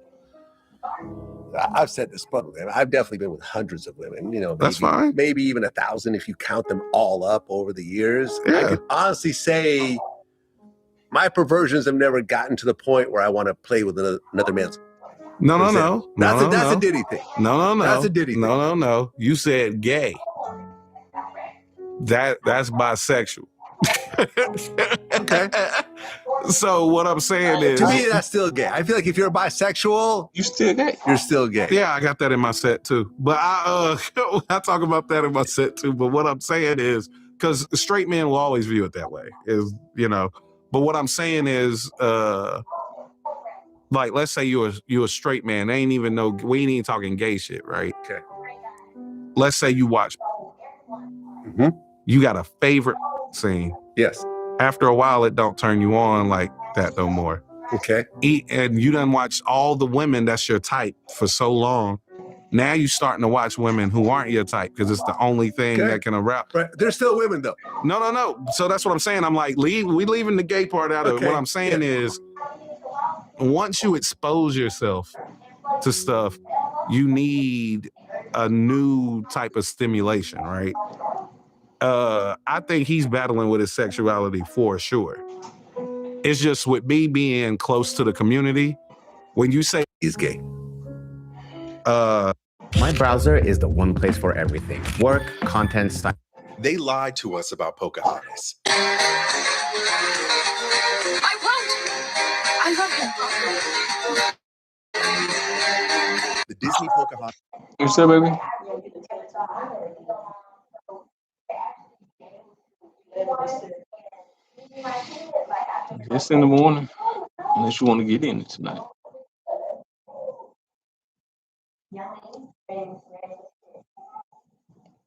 I've said this publicly. I've definitely been with hundreds of women. You know, That's fine. Maybe even 1,000 if you count them all up over the years. I can honestly say my perversions have never gotten to the point where I want to play with another man's. No. That's a Diddy thing. No. That's a Diddy thing. No. You said gay. That's bisexual. Okay. So what I'm saying is, to me, that's still gay. I feel like if you're bisexual, you still gay. You're still gay. Yeah, I got that in my set too. But I talk about that in my set too. But what I'm saying is, because straight men will always view it that way, is, you know. But what I'm saying is, like, let's say you're a straight man. They ain't even know, we ain't even talking gay shit, right? Okay. Let's say you watch. Mm-hmm. You got a favorite scene. Yes. After a while, it don't turn you on like that no more. Okay. And you done watch all the women that's your type for so long. Now you starting to watch women who aren't your type because it's the only thing that can arouse. Right. They're still women though. No. So that's what I'm saying. I'm like, we leaving the gay part out of it. What I'm saying is, once you expose yourself to stuff, you need a new type of stimulation, right? I think he's battling with his sexuality for sure. It's just with me being close to the community, when you say he's gay, my browser is the one place for everything. Work, content, stuff. They lied to us about Pocahontas. I won't. I love him. The Disney Pocahontas. You said, baby? Just in the morning, unless you want to get in it tonight.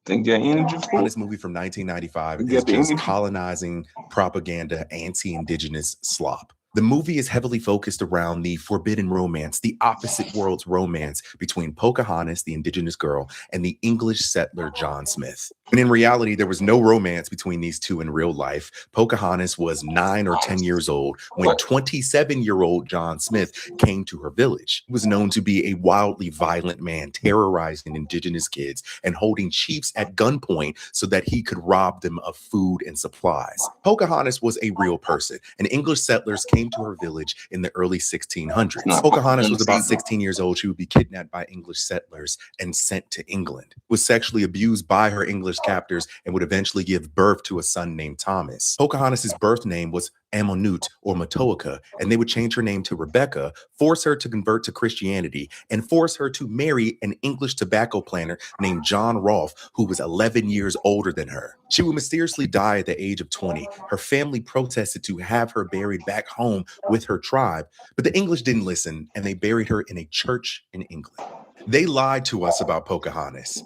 Think that energy for this movie from 1995 You is got the just energy? colonizing propaganda, anti-indigenous slop. The movie is heavily focused around the forbidden romance, the opposite worlds romance between Pocahontas, the indigenous girl, and the English settler John Smith. And in reality, there was no romance between these two in real life. Pocahontas was 9 or 10 years old when 27-year-old John Smith came to her village. He was known to be a wildly violent man, terrorizing indigenous kids and holding chiefs at gunpoint so that he could rob them of food and supplies. Pocahontas was a real person, and English settlers came to her village in the early 1600s. Pocahontas was about 16 years old. She would be kidnapped by English settlers and sent to England. Was sexually abused by her English captors and would eventually give birth to a son named Thomas. Pocahontas' birth name was Amonute or Matoaka, and they would change her name to Rebecca, force her to convert to Christianity, and force her to marry an English tobacco planter named John Rolfe, who was 11 years older than her. She would mysteriously die at the age of 20. Her family protested to have her buried back home with her tribe, but the English didn't listen, and they buried her in a church in England. They lied to us about Pocahontas.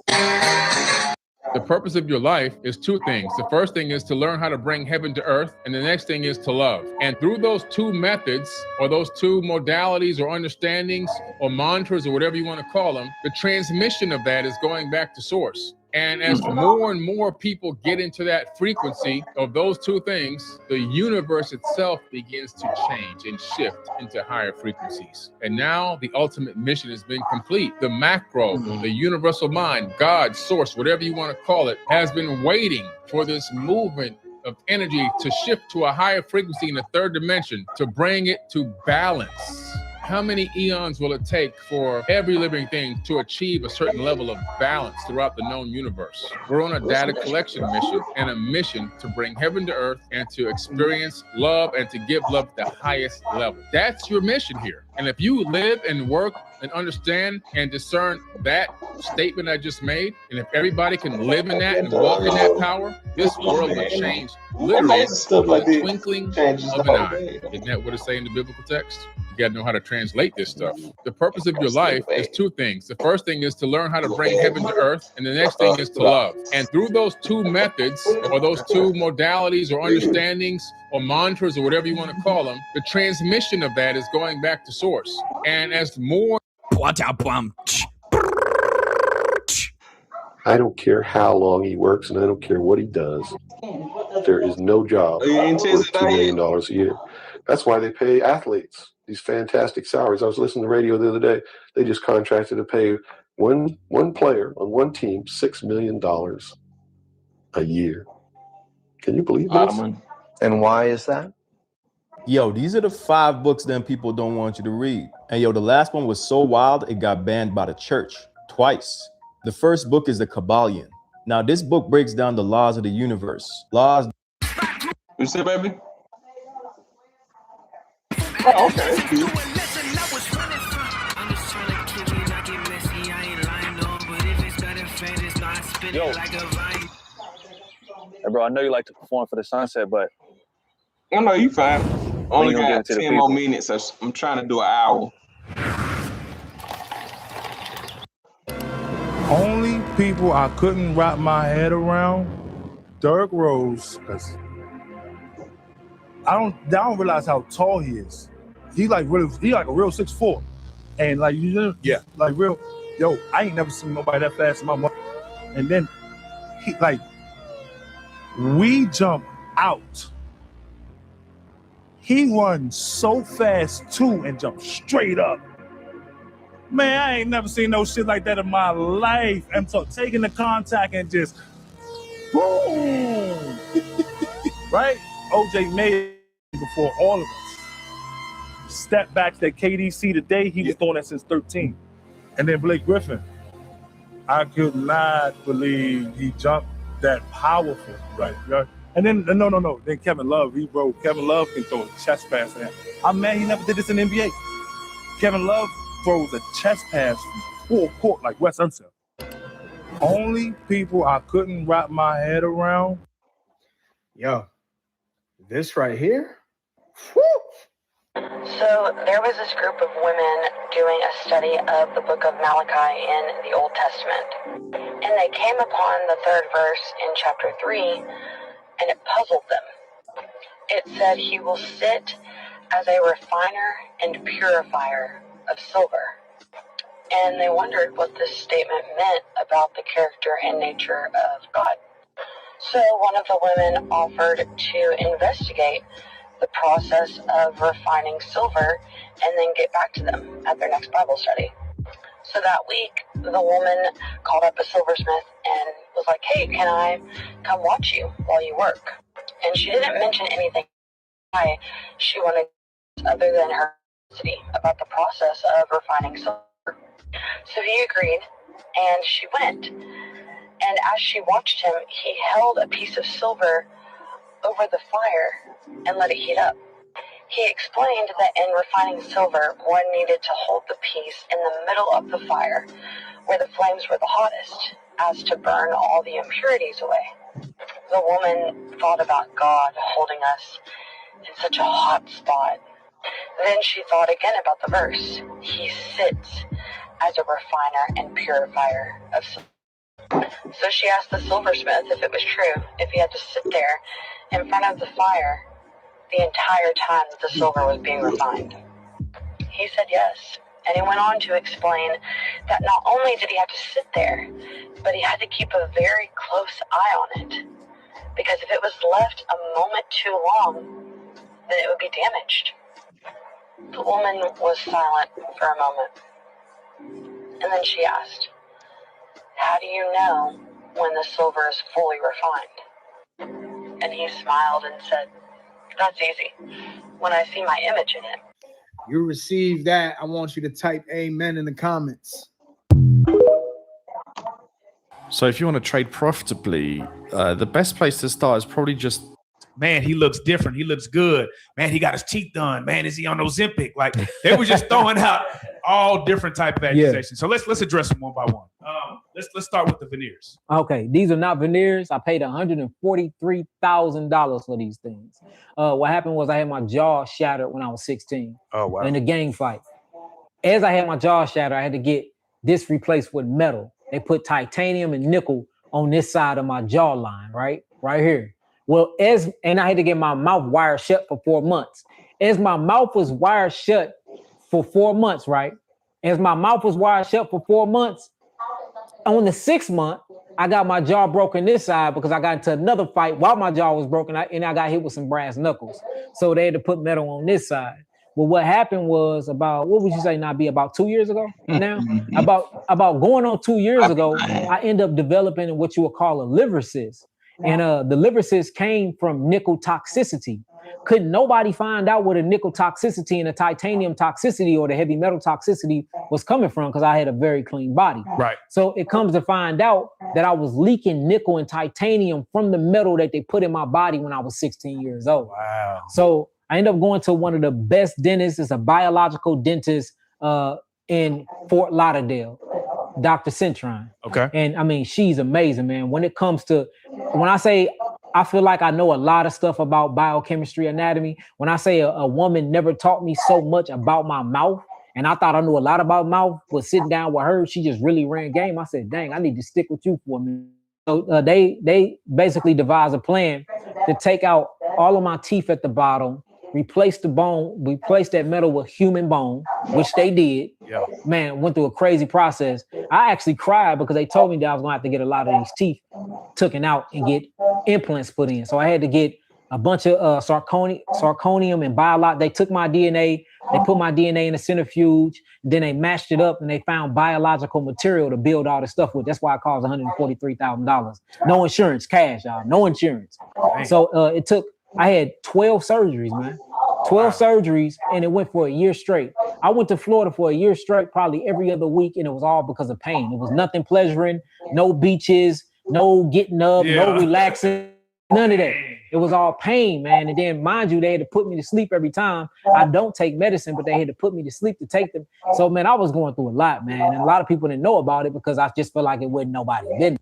The purpose of your life is two things. The first thing is to learn how to bring heaven to earth, and the next thing is to love. And through those two methods, or those two modalities or understandings or mantras or whatever you want to call them, the transmission of that is going back to source. And as more and more people get into that frequency of those two things, the universe itself begins to change and shift into higher frequencies. And now the ultimate mission has been complete. The macro, the universal mind, God, source, whatever you want to call it, has been waiting for this movement of energy to shift to a higher frequency in the third dimension, to bring it to balance. How many eons will it take for every living thing to achieve a certain level of balance throughout the known universe? We're on a data collection mission and a mission to bring heaven to earth and to experience love and to give love at the highest level. That's your mission here. And if you live and work and understand and discern that statement I just made, and if everybody can live in that and walk in that power, this world will change literally in the twinkling of an eye. Isn't that what it say in the biblical text? You got to know how to translate this stuff. The purpose of your life is two things. The first thing is to learn how to bring heaven to earth, and the next thing is to love. And through those two methods, or those two modalities or understandings or mantras or whatever you want to call them, the transmission of that is going back to source. And as more I don't care how long he works and I don't care what he does. There is no job worth $2 million a year. That's why they pay athletes these fantastic salaries. I was listening to the radio the other day. They just contracted to pay one player on one team $6 million a year. Can you believe this? And why is that? Yo, these are the 5 books them people don't want you to read. And yo, the last one was so wild, it got banned by the church twice. The first book is the Kabbalion. Now, this book breaks down the laws of the universe. Laws. You said, baby? Oh, okay. That's cute. Yo. Hey, bro, I know you like to perform for the sunset, but I know you fine. Only gonna give got it to the 10 more people. minutes. I'm trying to do an hour. Only people I couldn't wrap my head around, Derrick Rose, because I don't realize how tall he is. He like a real 6'4", and like you know, yeah, like real. Yo, I ain't never seen nobody that fast in my life. And then he like we jump out. He runs so fast too and jump straight up. Man, I ain't never seen no shit like that in my life. And so taking the contact and just boom, right? OJ made it before all of us. Step back that KDC today, he was throwing that since 13. And then Blake Griffin, I could not believe he jumped that powerful, right? And then no. Then Kevin Love, Kevin Love can throw a chest pass to him. I'm mad he never did this in the NBA. Kevin Love throws a chest pass from full court like Wes Unseld. Only people I couldn't wrap my head around. Yo, this right here? So there was this group of women doing a study of the book of Malachi in the Old Testament. And they came upon the 3rd verse in chapter 3, and it puzzled them. It said, he will sit as a refiner and purifier of silver. And they wondered what this statement meant about the character and nature of God. So one of the women offered to investigate the process of refining silver and then get back to them at their next Bible study. So that week, the woman called up a silversmith and was like, hey, can I come watch you while you work? And she didn't mention anything why she wanted other than her curiosity about the process of refining silver. So he agreed, and she went. And as she watched him, he held a piece of silver over the fire and let it heat up. He explained that in refining silver, one needed to hold the piece in the middle of the fire, where the flames were the hottest, as to burn all the impurities away. The woman thought about God holding us in such a hot spot. Then she thought again about the verse. He sits as a refiner and purifier of silver. So she asked the silversmith if it was true, if he had to sit there in front of the fire the entire time that the silver was being refined. He said yes, and he went on to explain that not only did he have to sit there, but he had to keep a very close eye on it, because if it was left a moment too long, then it would be damaged. The woman was silent for a moment, and then she asked, how do you know when the silver is fully refined? And he smiled and said, that's easy. When I see my image in it. You received that. I want you to type amen in the comments. So if you want to trade profitably, the best place to start is probably just, man, he looks different. He looks good. Man, he got his teeth done. Man, is he on Ozempic? Like they were just throwing out all different type of accusations. Yeah. So let's address them one by one. Let's start with the veneers. Okay, these are not veneers. I paid $143,000 for these things. What happened was I had my jaw shattered when I was 16. Oh wow! In a gang fight. As I had my jaw shattered, I had to get this replaced with metal. They put titanium and nickel on this side of my jawline, right here. Well, and I had to get my mouth wired shut for 4 months. As my mouth was wired shut for 4 months, right? As my mouth was wired shut for 4 months, on the 6th month, I got my jaw broken this side because I got into another fight while my jaw was broken, and I got hit with some brass knuckles. So they had to put metal on this side. Well, what happened was about, what would you say, Nabi, about 2 years ago now? About going on 2 years ago, I ended up developing what you would call a liver cyst. And the liver cyst came from nickel toxicity. Couldn't nobody find out where the nickel toxicity and the titanium toxicity or the heavy metal toxicity was coming from because I had a very clean body. Right. So it comes to find out that I was leaking nickel and titanium from the metal that they put in my body when I was 16 years old. Wow. So I ended up going to one of the best dentists. It's a biological dentist in Fort Lauderdale, Dr. Centron. Okay. And I mean, she's amazing, man. When it comes to, when I say I feel like I know a lot of stuff about biochemistry, anatomy, when I say a woman never taught me so much about my mouth, and I thought I knew a lot about mouth, but sitting down with her, she just really ran game. I said, dang, I need to stick with you for a minute. So they basically devised a plan to take out all of my teeth at the bottom, replace the bone, replace that metal with human bone, which they did. Yeah. Man, went through a crazy process. I actually cried because they told me that I was gonna have to get a lot of these teeth taken out and get implants put in. So I had to get a bunch of zirconium and biologic. They took my DNA, they put my DNA in a centrifuge, then they mashed it up and they found biological material to build all this stuff with. That's why it costs $143,000. No insurance, cash, y'all. No insurance. So I had 12 surgeries, man. 12 surgeries, and it went for a year straight. I went to Florida for a year straight, probably every other week, and it was all because of pain. It was nothing pleasuring, no beaches, no getting up, no relaxing, none of that. It was all pain, man. And then, mind you, they had to put me to sleep every time. I don't take medicine, but they had to put me to sleep to take them. So, man, I was going through a lot, man. And a lot of people didn't know about it because I just felt like it wasn't nobody's business.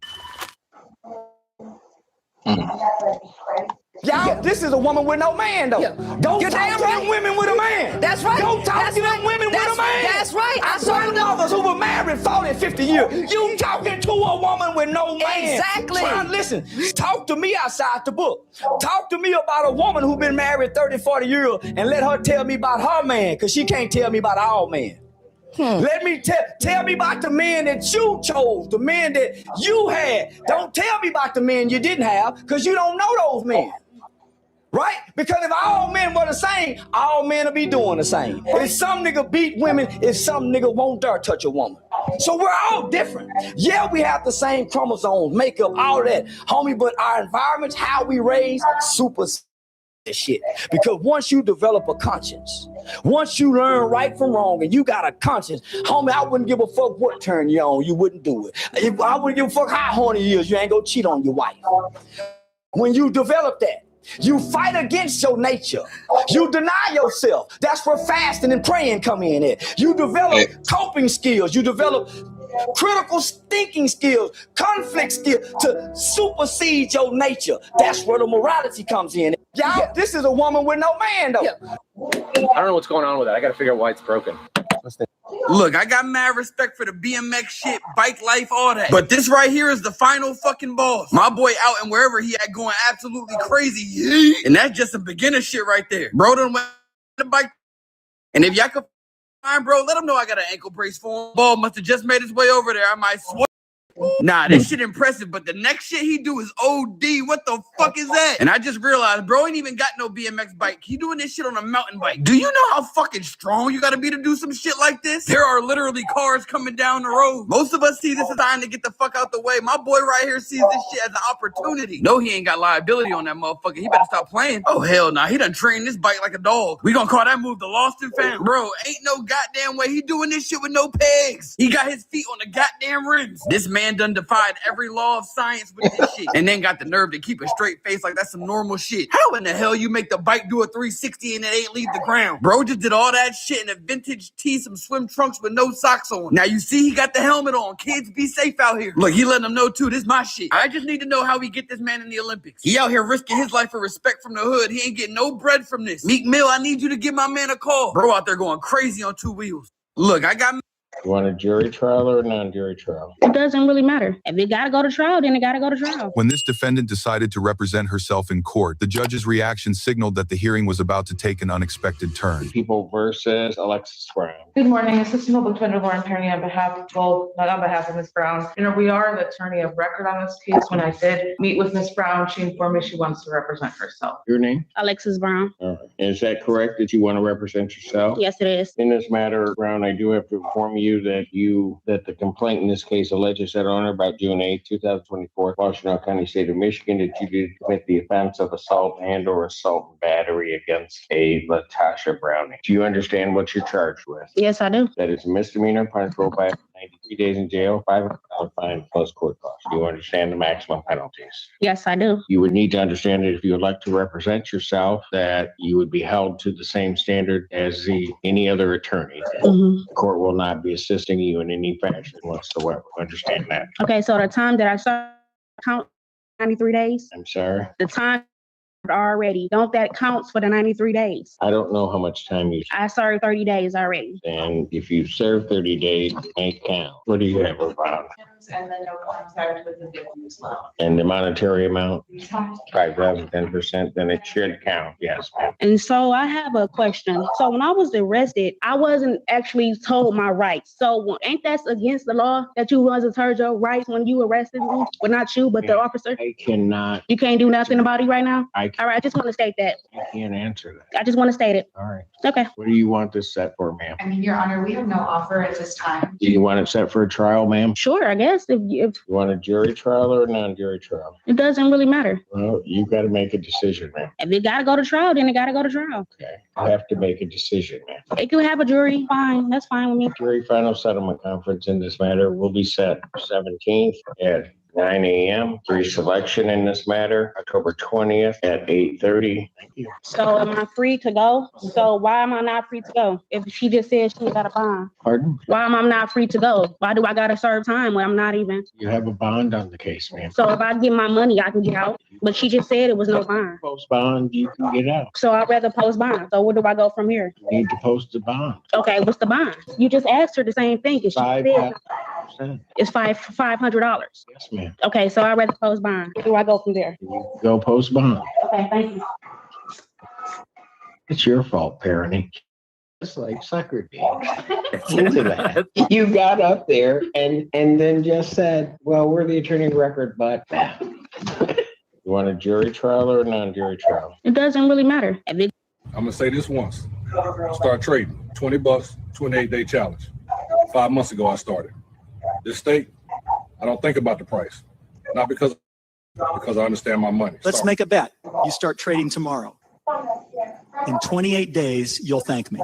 Y'all, this is a woman with no man, though. Yeah. Don't talk to them women with a man. That's right. Don't talk to them women with a man. That's right. I saw mothers who were married 40, 50 years. You talking to a woman with no man. Exactly. Listen, talk to me outside the book. Talk to me about a woman who been married 30, 40 years and let her tell me about her man, because she can't tell me about our man. Let me tell me about the men that you chose, the men that you had. Don't tell me about the men you didn't have, because you don't know those men. Right? Because if all men were the same, all men would be doing the same. If some nigga beat women, if some nigga won't dare touch a woman. So we're all different. Yeah, we have the same chromosomes, makeup, all that, homie, but our environments, how we raise, super shit. Because once you develop a conscience, once you learn right from wrong and you got a conscience, homie, I wouldn't give a fuck what turn you on, you wouldn't do it. If I wouldn't give a fuck how horny you is, you ain't gonna cheat on your wife. When you develop that, you fight against your nature. You deny yourself. That's where fasting and praying come in at. You develop coping skills. You develop critical thinking skills, conflict skills to supersede your nature. That's where the morality comes in. Y'all, this is a woman with no man, though. I don't know what's going on with that. I got to figure out why it's broken. Look, I got mad respect for the BMX shit, bike life, all that. But this right here is the final fucking boss. My boy out and wherever he at going absolutely crazy. And that's just some beginner shit right there. Bro done went the bike. And if y'all could find bro, let him know I got an ankle brace for him. Ball must have just made his way over there. I might swear. Nah, this shit impressive, but the next shit he do is OD. What the fuck is that? And I just realized, bro ain't even got no BMX bike. He doing this shit on a mountain bike. Do you know how fucking strong you gotta be to do some shit like this? There are literally cars coming down the road. Most of us see this as time to get the fuck out the way. My boy right here sees this shit as an opportunity. No, he ain't got liability on that motherfucker. He better stop playing. Oh, hell nah. He done trained this bike like a dog. We gonna call that move the Lost and Found. Bro, ain't no goddamn way he doing this shit with no pegs. He got his feet on the goddamn rims. This man done defied every law of science with this shit, and then got the nerve to keep a straight face like that's some normal shit. How in the hell you make the bike do a 360 and it ain't leave the ground? Bro just did all that shit in a vintage tee, some swim trunks with no socks on. Now you see he got the helmet on. Kids, be safe out here. Look, he letting them know too, this my shit. I just need to know how we get this man in the Olympics. He out here risking his life for respect from the hood. He ain't getting no bread from this. Meek Mill, I need you to give my man a call. Bro out there going crazy on two wheels. Look, I got You want a jury trial or a non-jury trial? It doesn't really matter. If it gotta go to trial, then it gotta go to trial. When this defendant decided to represent herself in court, the judge's reaction signaled that the hearing was about to take an unexpected turn. People versus Alexis Brown. Good morning, Assistant Public Defender Lauren Perry on behalf of Ms. Brown. We are the attorney of record on this case. When I did meet with Ms. Brown, she informed me she wants to represent herself. Your name? Alexis Brown. All right. Is that correct that you want to represent yourself? Yes, it is. In this matter, Brown, I do have to inform you that the complaint in this case alleges that on or about June 8, 2024, Washington County, State of Michigan, that you did commit the offense of assault and or assault and battery against a Latasha Browning. Do you understand what you're charged with? Yes, I do. That is a misdemeanor, punishable by 93 days in jail, $500 fine plus court costs. Do you understand the maximum penalties? Yes, I do. You would need to understand that if you would like to represent yourself, that you would be held to the same standard as any other attorney. The court will not be assisting you in any fashion whatsoever. Understand that? Okay, so the time that I started count 93 days? I'm sorry? The time already. Don't that counts for the 93 days? I don't know how much time you I served 30 days already. and if you serve 30 days, it may count. What do you have about? And then no contact with the victim as well. And the monetary amount, 5,10%, then it should count. Yes, ma'am. And so I have a question. So when I was arrested, I wasn't actually told my rights. So ain't that against the law that you wasn't told your rights when you arrested me? Well, not you, but the officer. I cannot. You can't do nothing about it right now? I All right, I just want to state that. can't answer that. I just want to state it. All right. Okay. What do you want this set for, ma'am? I mean, Your Honor, we have no offer at this time. Do you want it set for a trial, ma'am? Sure, I guess. If You want a jury trial or a non-jury trial? it doesn't really matter. Well, you got to make a decision, ma'am. If it gotta go to trial, then it gotta go to trial. Okay. You have to make a decision, ma'am. It could have a jury, fine. That's fine with me. Jury final settlement conference in this matter will be set 17th at 9 a.m. Jury selection in this matter, October 20th at 8:30. Thank you. So am I free to go? So why am I not free to go? If she just said she got a bond, Pardon? why am I not free to go? Why do I gotta serve time when I'm not even? You have a bond on the case, ma'am. So if I get my money, I can get out. But she just said it was no bond. Post bond, you can get out. So I'd rather post bond. So where do I go from here? You need to post the bond. Okay, what's the bond? You just asked her the same thing. 'Cause she said 5%. it's $500. Yes, ma'am. Okay, so I'd rather post bond. Where do I go from there? Go post bond. Okay, thank you. It's your fault, parenting. It's like sucker dick. Into that. You got up there and then just said, well, we're the attorney of record, but you want a jury trial or a non-jury trial? It doesn't really matter. I'm gonna say this once. Start trading. $20, 28-day challenge. 5 months ago I started. This state, I don't think about the price. Not because I understand my money. Let's Sorry. make a bet. You start trading tomorrow. In 28 days, you'll thank me.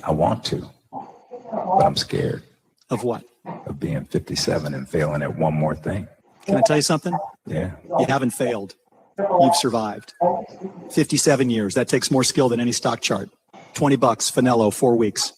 I want to, but I'm scared. Of what? Of being 57 and failing at one more thing. Can I tell you something? Yeah. You haven't failed. You've survived. 57 years. That takes more skill than any stock chart. $20, Finello, 4 weeks.